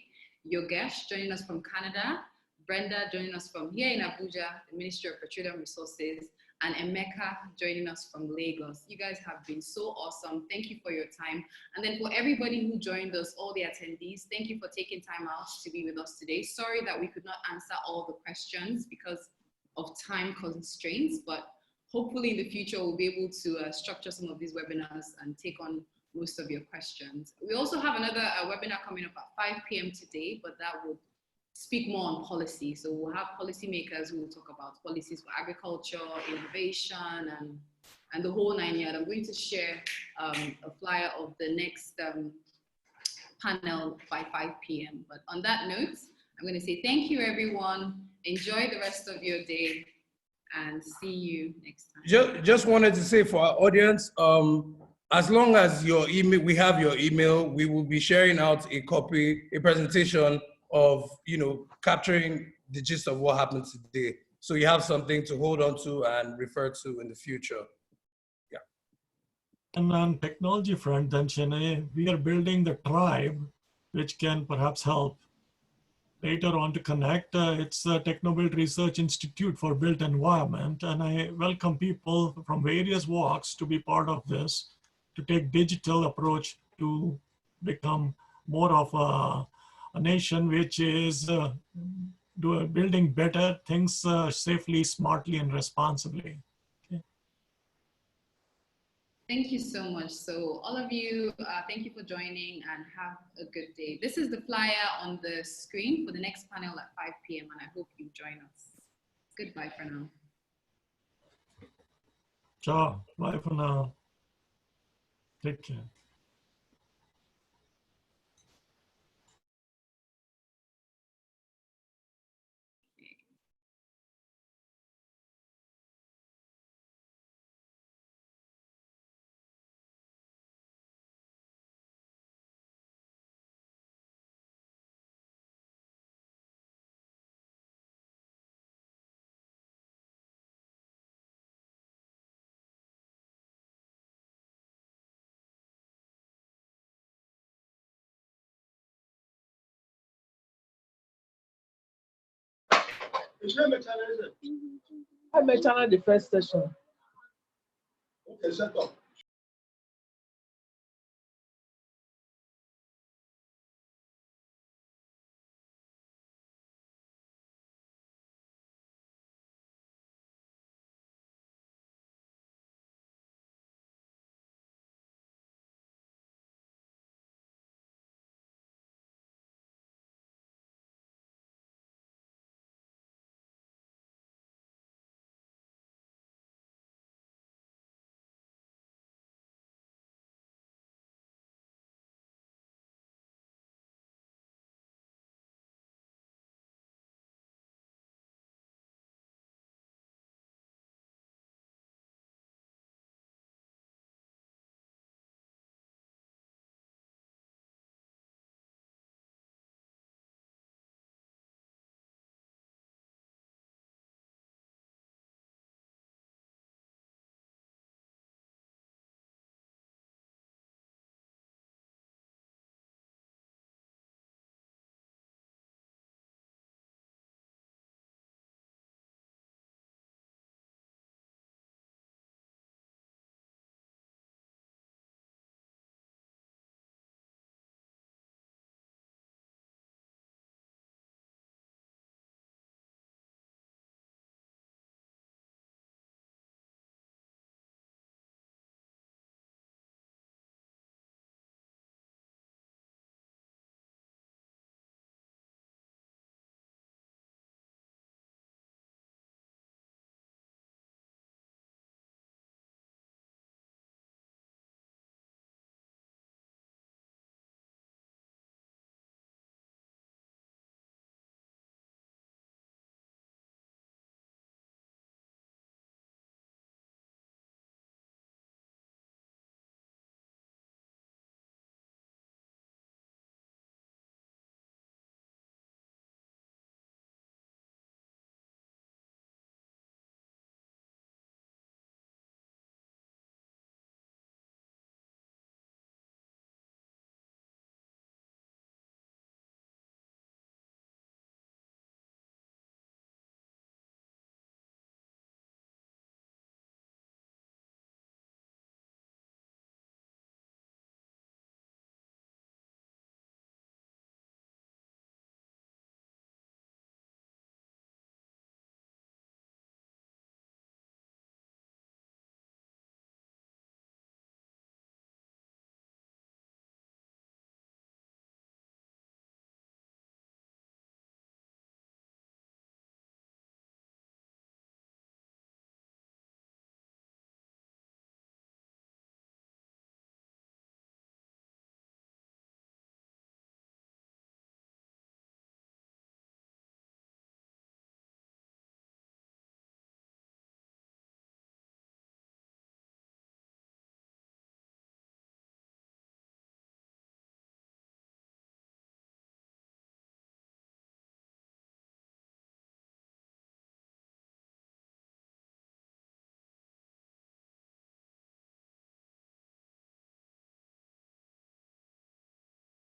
Yogesh, joining us from Canada, Brenda, joining us from here in Abuja, the Ministry of Petroleum Resources, and Emeka joining us from Lagos. You guys have been so awesome. Thank you for your time. And then for everybody who joined us, all the attendees, thank you for taking time out to be with us today. Sorry that we could not answer all the questions because of time constraints, but hopefully in the future we'll be able to structure some of these webinars and take on most of your questions. We also have another webinar coming up at 5 p.m. today, but that would speak more on policy. So we'll have policymakers who will talk about policies for agriculture, innovation, and the whole 9 yards. I'm going to share a flyer of the next panel by 5 p.m. But on that note, I'm going to say thank you, everyone. Enjoy the rest of your day and see you next time. Just wanted to say for our audience, as long as your email, we have your email, we will be sharing out a presentation of, capturing the gist of what happened today. So you have something to hold on to and refer to in the future. Yeah. And on technology front, then Chennai, we are building the tribe, which can perhaps help later on to connect. It's the Technobuild Research Institute for Built Environment, and I welcome people from various walks to be part of this, to take digital approach to become more of a nation which is building better things safely, smartly, and responsibly. Okay. Thank you so much. So all of you, thank you for joining and have a good day. This is the flyer on the screen for the next panel at 5 p.m. and I hope you join us. Goodbye for now. Ciao. Bye for now. Take care. I mentioned the first session. Okay, shut up.